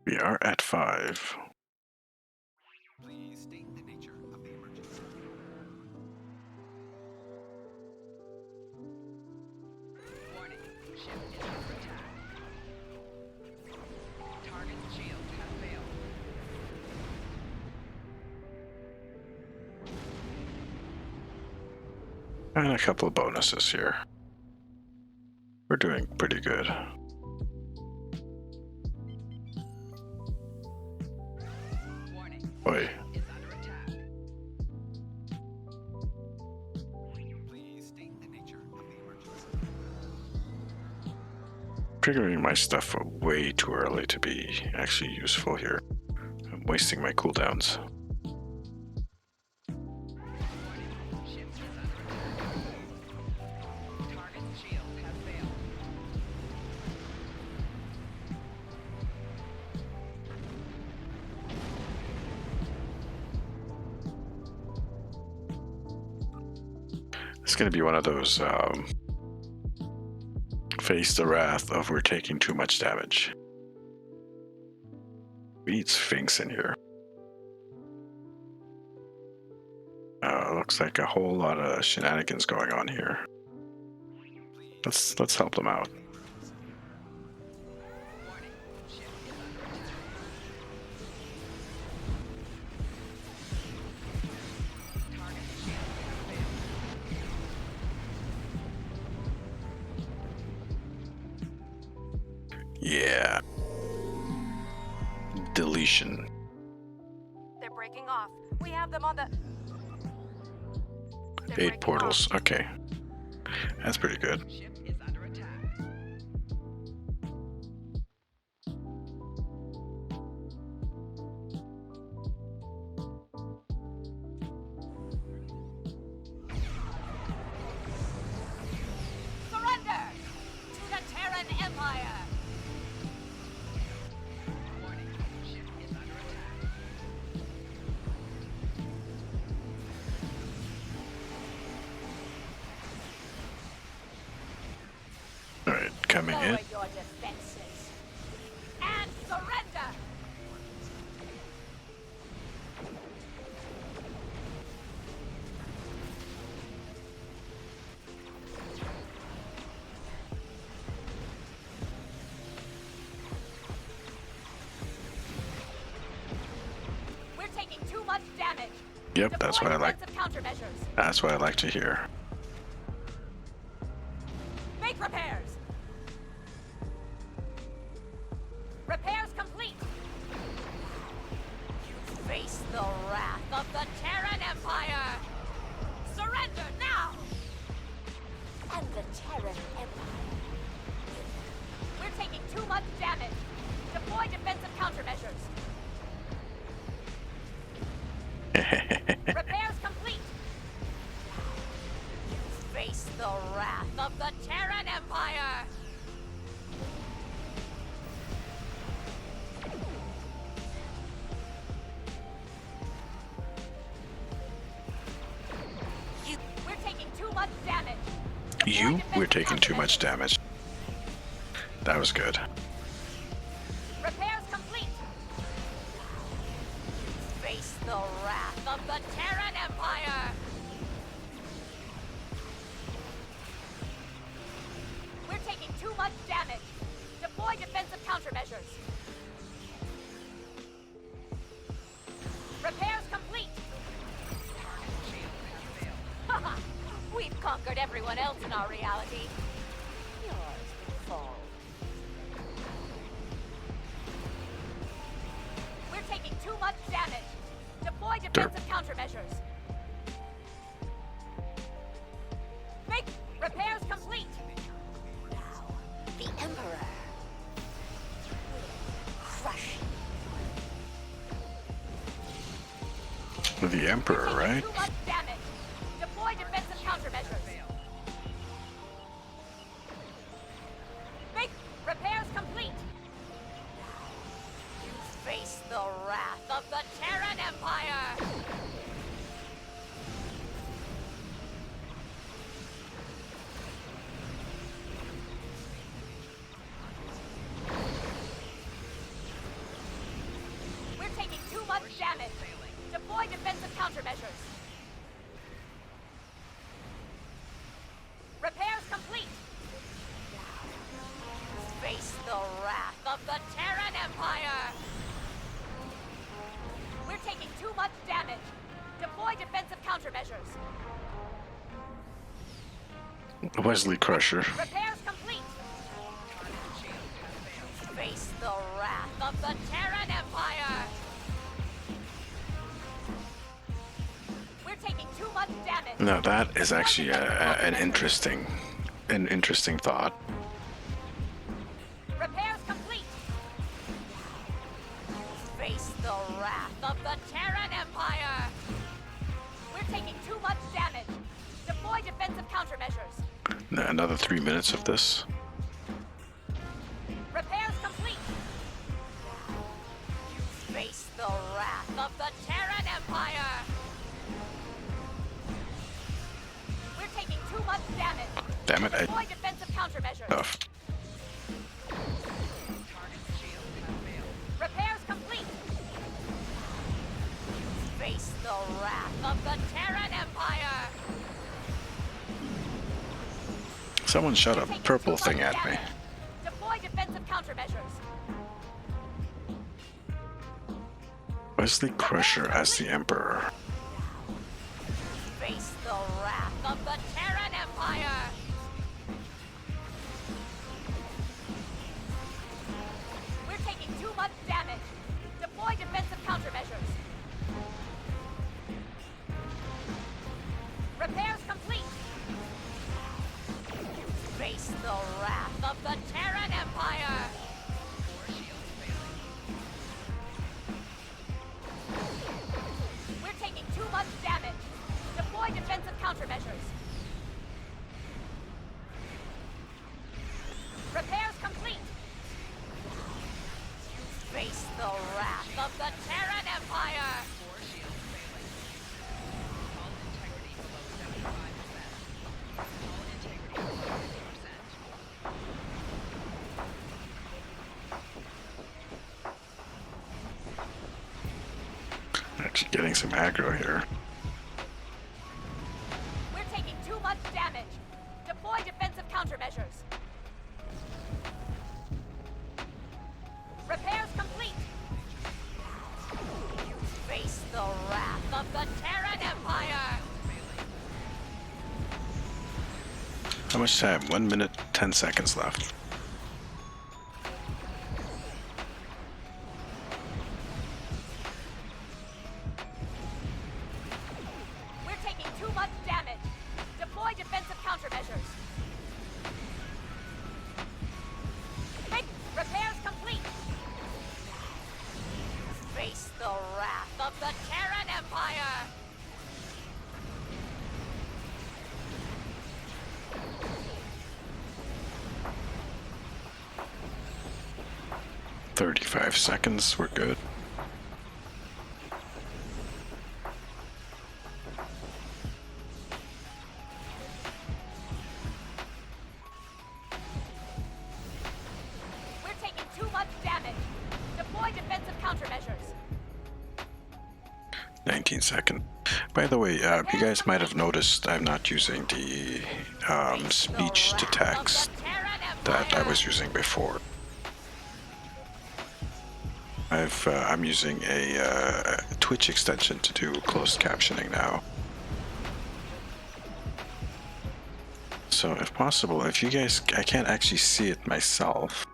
We are at 5. Please state the nature of the emergency. Warning. Ship is under attack. Target's shields have failed. And a couple of bonuses here. We're doing pretty good. Warning. Oi. Ship is under attack. Please state the nature of the emergency. Triggering my stuff way too early to be actually useful here. I'm wasting my cooldowns. Ship is under attack. Target's shields have failed. It's going to be one of those face the wrath of we're taking too much damage. We need Sphinx in here. Looks like a whole lot of shenanigans going on here. Let's help them out. Warning. Ship is under attack. Target's shields have failed. Yeah. Deletion. They're breaking off. We have them on the. 8 portals. Okay. That's pretty good. Ship is under attack. Surrender to the Terran Empire! Warning. Ship is under attack. Alright, coming in. Lower your defenses and surrender! Yep, that's what I like. Defensive countermeasures. That's what I like to hear. Make repairs. Repairs complete. You face the wrath of the Terran Empire. Surrender now. And the Terran Empire. We're taking too much damage. Deploy defensive countermeasures. Repairs complete. You face the wrath of the Terran Empire. We're taking too much damage. We're taking too much damage. That was good. Repairs complete. Face the wrath of the Terran Empire. We're taking too much damage. Deploy defensive countermeasures. Repairs complete. Haha, we've conquered everyone else in our reality. Yours will fall. We're taking too much damage. Deploy defensive countermeasures. Make repairs complete. Now, the Emperor will crush you. The Emperor, right? Too much damage. Deploy defensive countermeasures. Make repairs complete. You face the wrath of the Terran Empire. We're taking too much damage. Deploy defensive countermeasures. Repairs complete. Face the wrath of the Terran Empire. We're taking too much damage. Deploy defensive countermeasures. Wesley Crusher. Repairs complete. Face the wrath of the Terran Empire. We're taking too much damage. No, that is actually an interesting thought. Repairs complete. Face the wrath of the Terran Empire. We're taking too much damage. Deploy defensive countermeasures. Another 3 minutes of this. Repairs complete. Face the wrath of the Terran Empire. We're taking too much damage. Damn it! Deploy defensive countermeasures. Enough. Repairs complete. Face the wrath of the Terran Empire. Someone shot a Taking purple too much thing at me. damage. Deploy defensive countermeasures. Wesley Crusher as the Emperor. Face the wrath of the Terran Empire. We're taking too much damage. Deploy defensive countermeasures. Repairs complete. Face the wrath of the Terran Empire. We're taking too much damage. Deploy defensive countermeasures. Repairs complete. Face the wrath of the Terran Empire. Actually getting some aggro here. We're taking too much damage. Deploy defensive countermeasures. Repairs complete. Face the wrath of the Terran much time? 1 minute, 10 seconds left. We're taking too much damage. Deploy defensive countermeasures. Hey, repairs complete. Face the wrath of the Terran Empire. 35 seconds, we're good. We're taking too much damage. Deploy defensive countermeasures. 19 seconds. By the way, you guys might have noticed I'm not using the speech to text that I was using before. I'm using a Twitch extension to do closed captioning now. So if possible, if you guys, I can't actually see it myself.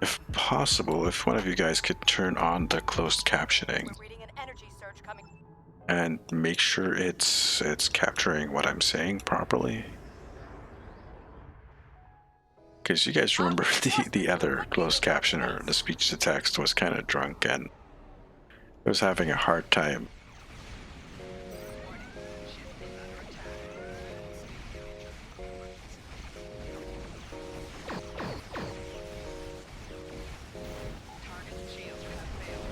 If possible, if one of you guys could turn on the closed captioning We're reading an energy surge coming. and make sure it's capturing what I'm saying properly. Because you guys remember the other closed captioner, the speech to text, was kind of drunk and was having a hard time. Target's shields have failed.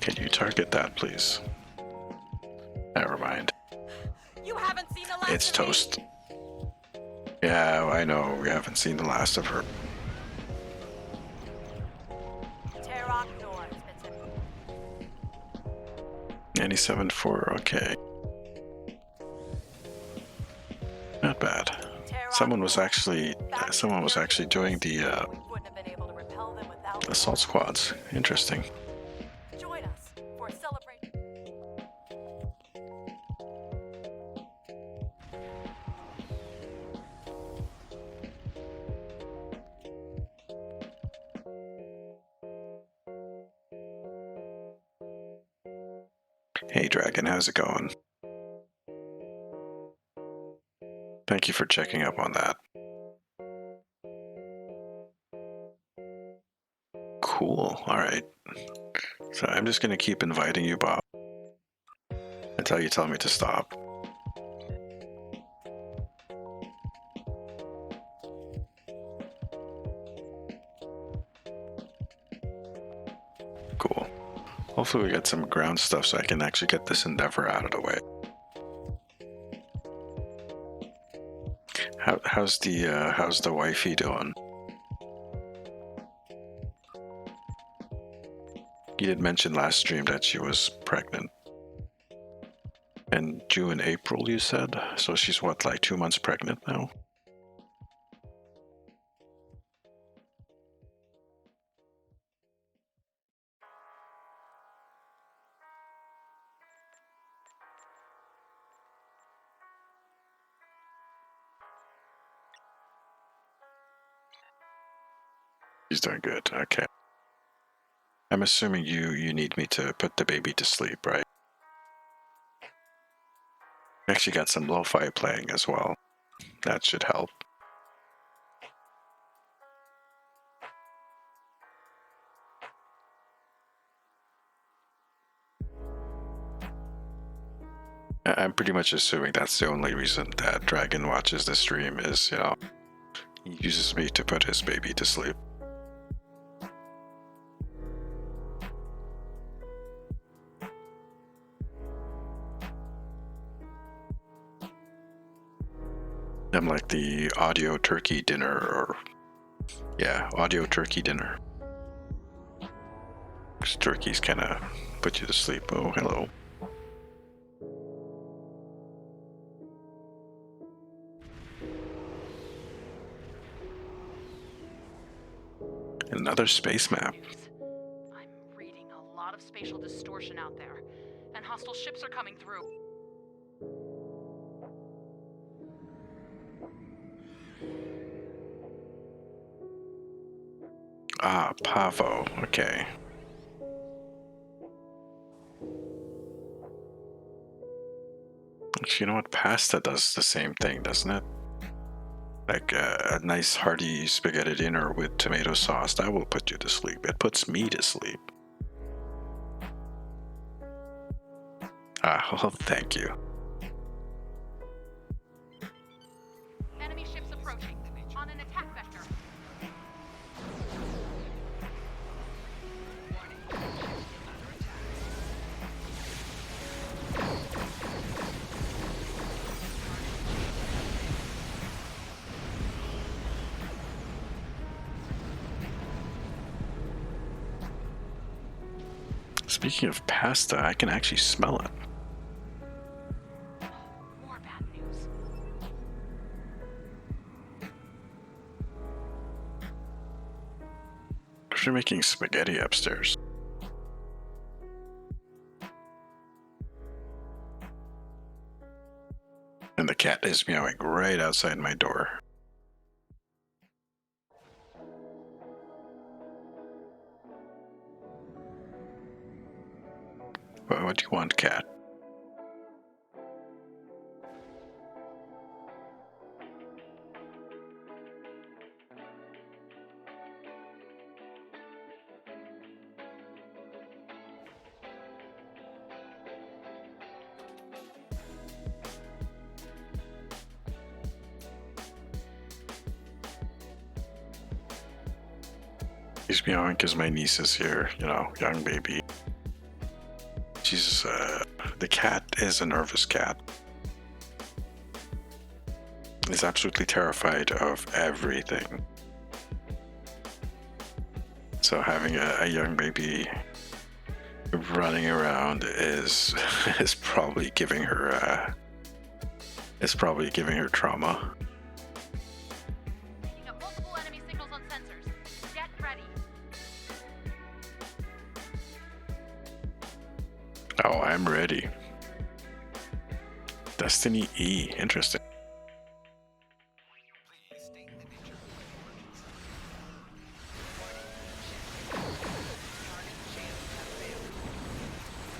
Can you target that, please? Never mind. You haven't seen the last It's of me. toast. Yeah, I know. We haven't seen the last of her. Terrock North, Vincent. 97.4, okay. Not bad. Someone was actually doing the We wouldn't have been able to repel them without assault squads. Interesting. Join us for a celebration. Hey Dragon, how's it going? Thank you for checking up on that. Cool, alright. So I'm just gonna keep inviting you, Bob, until you tell me to stop. Cool. Hopefully we get some ground stuff so I can actually get this endeavor out of the way. How's the wifey doing? You did mention last stream that she was pregnant. And due in April, you said? So she's what, like 2 months pregnant now? She's doing good, okay. I'm assuming you need me to put the baby to sleep, right? Actually got some lo-fi playing as well. That should help. I'm pretty much assuming that's the only reason that Dragon watches the stream is, you know, he uses me to put his baby to sleep. I'm like the audio turkey dinner, or yeah, audio turkey dinner. 'Cause turkeys kind of put you to sleep. Oh, hello. Another space map. I'm reading a lot of spatial distortion out there, and hostile ships are coming through. Ah, Pavo. Okay. Actually, you know what? Pasta does the same thing, doesn't it? Like a nice hearty spaghetti dinner with tomato sauce, that will put you to sleep. It puts me to sleep. Ah, well, thank you. Enemy ships approaching on an attack vector. Speaking of pasta, I can actually smell it. More bad news. They're making spaghetti upstairs. And the cat is meowing right outside my door. What do you want, cat? He's meowing because my niece is here, you know, young baby. She's, the cat is a nervous cat. Is absolutely terrified of everything. So having a young baby running around is probably giving her trauma. Picking up multiple enemy signals on sensors. Get ready. Oh, I'm ready. Destiny E, interesting. Please state the nature of the emergency. Target shields have failed. Target shields have failed.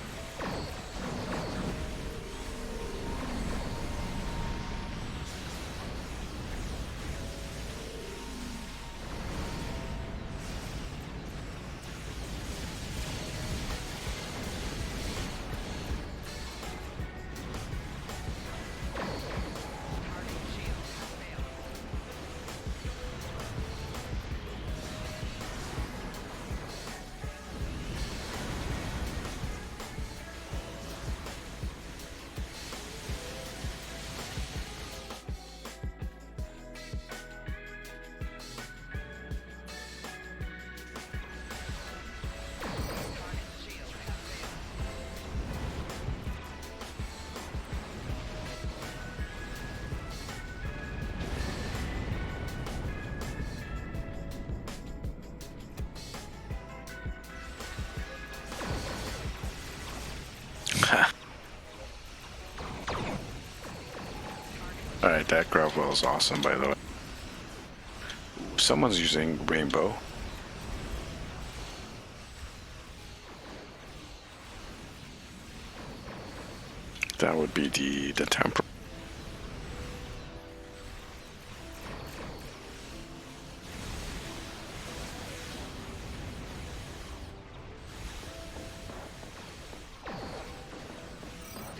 Target shields have failed. Alright, that grab well is awesome, by the way. Someone's using rainbow. That would be the temper.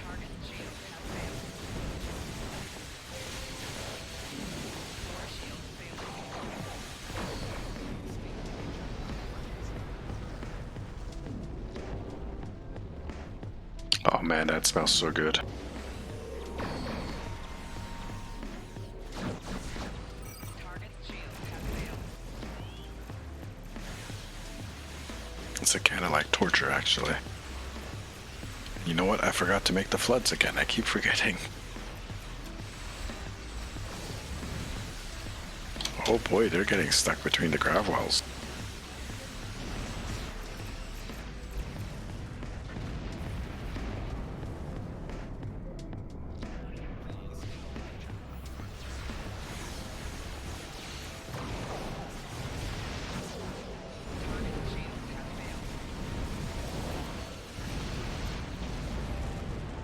Target shields have failed. More shields failing. Oh man, that smells so good. Target shields have failed. It's a kind of like torture, actually. You know what? I forgot to make the floods again. I keep forgetting. Oh boy, they're getting stuck between the grav wells.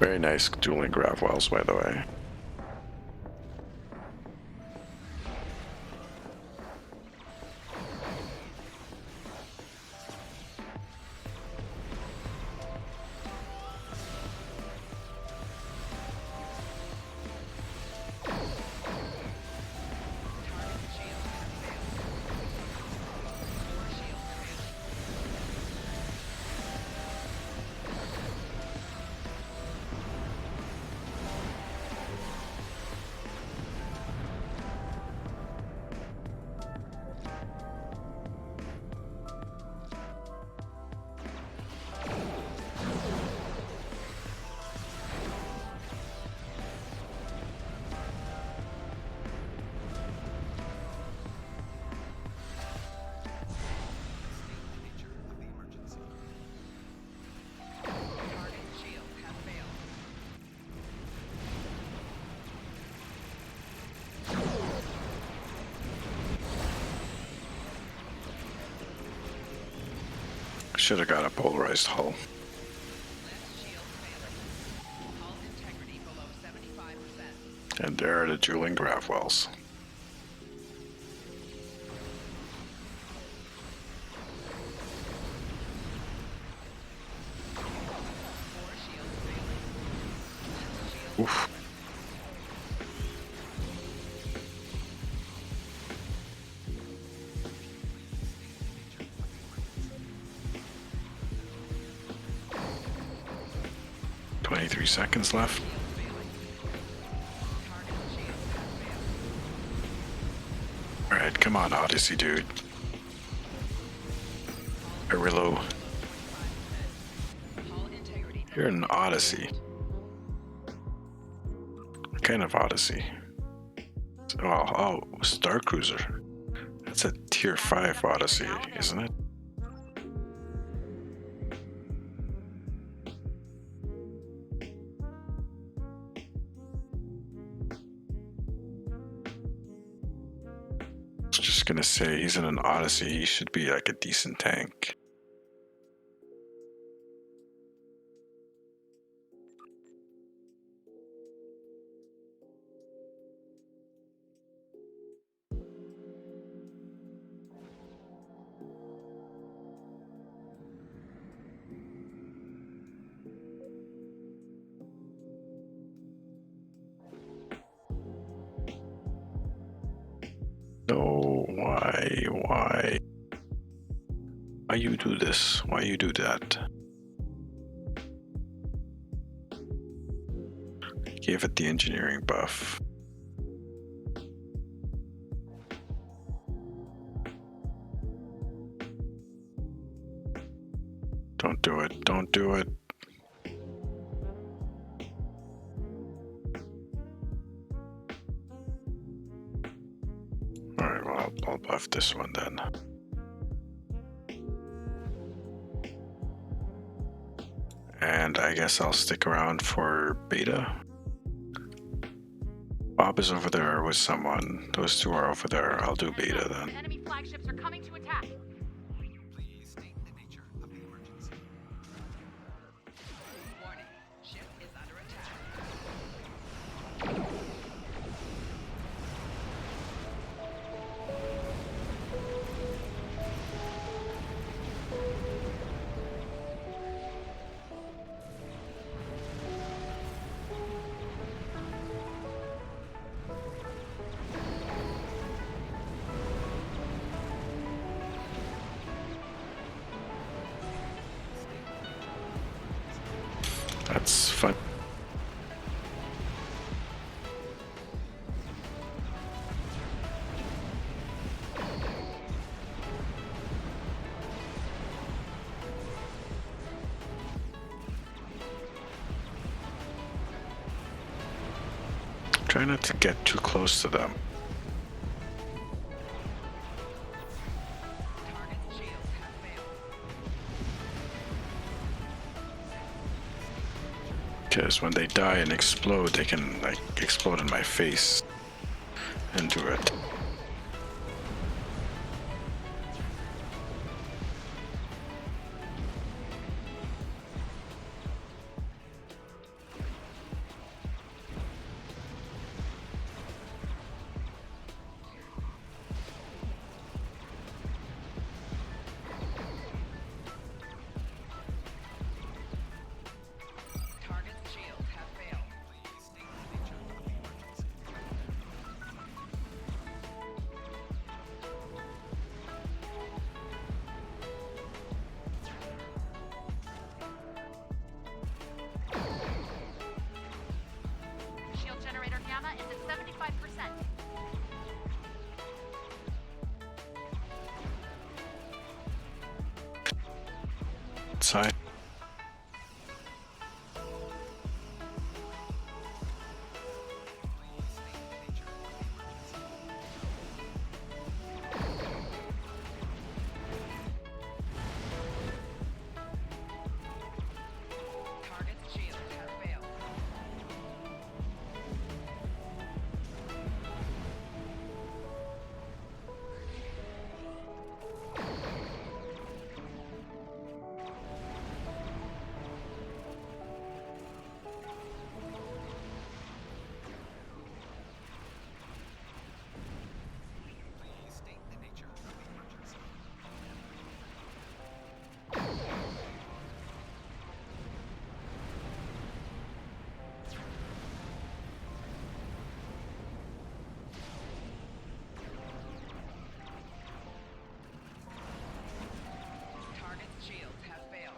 Very nice dueling grav wells, by the way. Should have got a polarized hull. And there are the dueling grav wells. Oof. Seconds left. Alright, come on, Odyssey, dude. Arillo. You're an Odyssey. What kind of Odyssey? Oh, Star Cruiser. That's a tier 5 Odyssey, isn't it? Just gonna say he's in an Odyssey, he should be like a decent tank. No, why? Why you do this? Why you do that? Gave it the engineering buff. Don't do it, don't do it. Alright, well, I'll buff this one then. And I guess I'll stick around for beta. Bob is over there with someone. Those two are over there. I'll do beta then. Enemy flagships are coming to attack. Please state the nature of the emergency. Warning. Ship is under attack. That's fun. Try not to get too close to them. Target's shields have failed. Because when they die and explode, they can like explode in my face and do it. outside. Target's shields have failed. Please state the nature of the emergency. Target's shields have failed.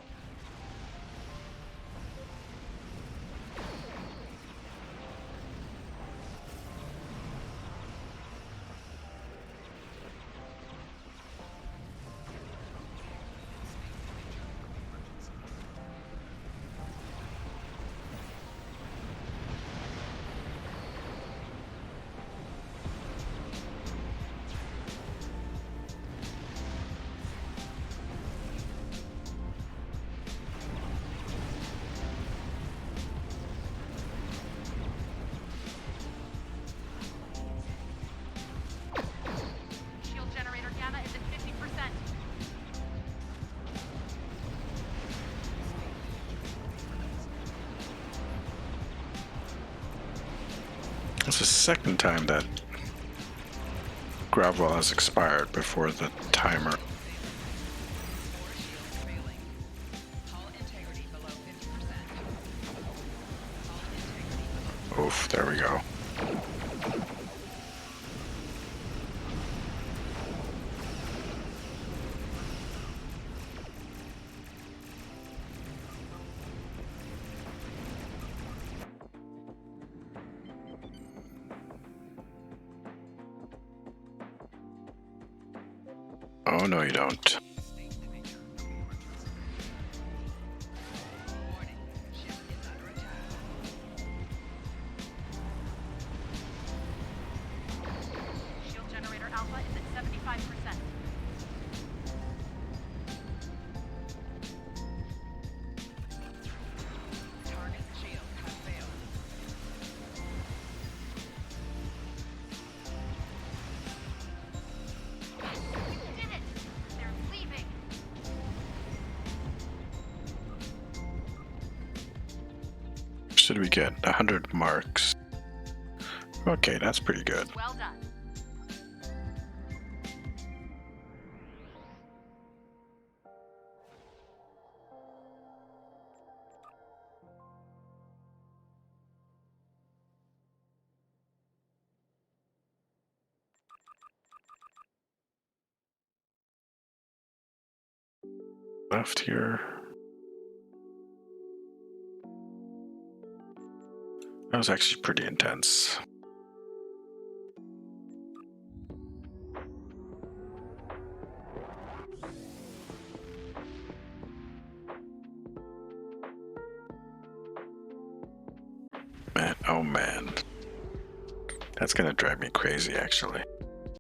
Shield generator gamma is at 50%. It's the second time that gravel has expired before the timer. 4 shields failing. Hull integrity below 50%. Hull integrity below. Oof, there we go. Oh, no, you don't. State the nature of the emergency. Warning. Ship is under attack. Shield generator alpha is at 75%. Target's shields have failed. We did it! They're leaving! Should we get 100 marks? Okay, that's pretty good. Well done. Left here. That was actually pretty intense. Man, oh man. That's gonna drive me crazy, actually.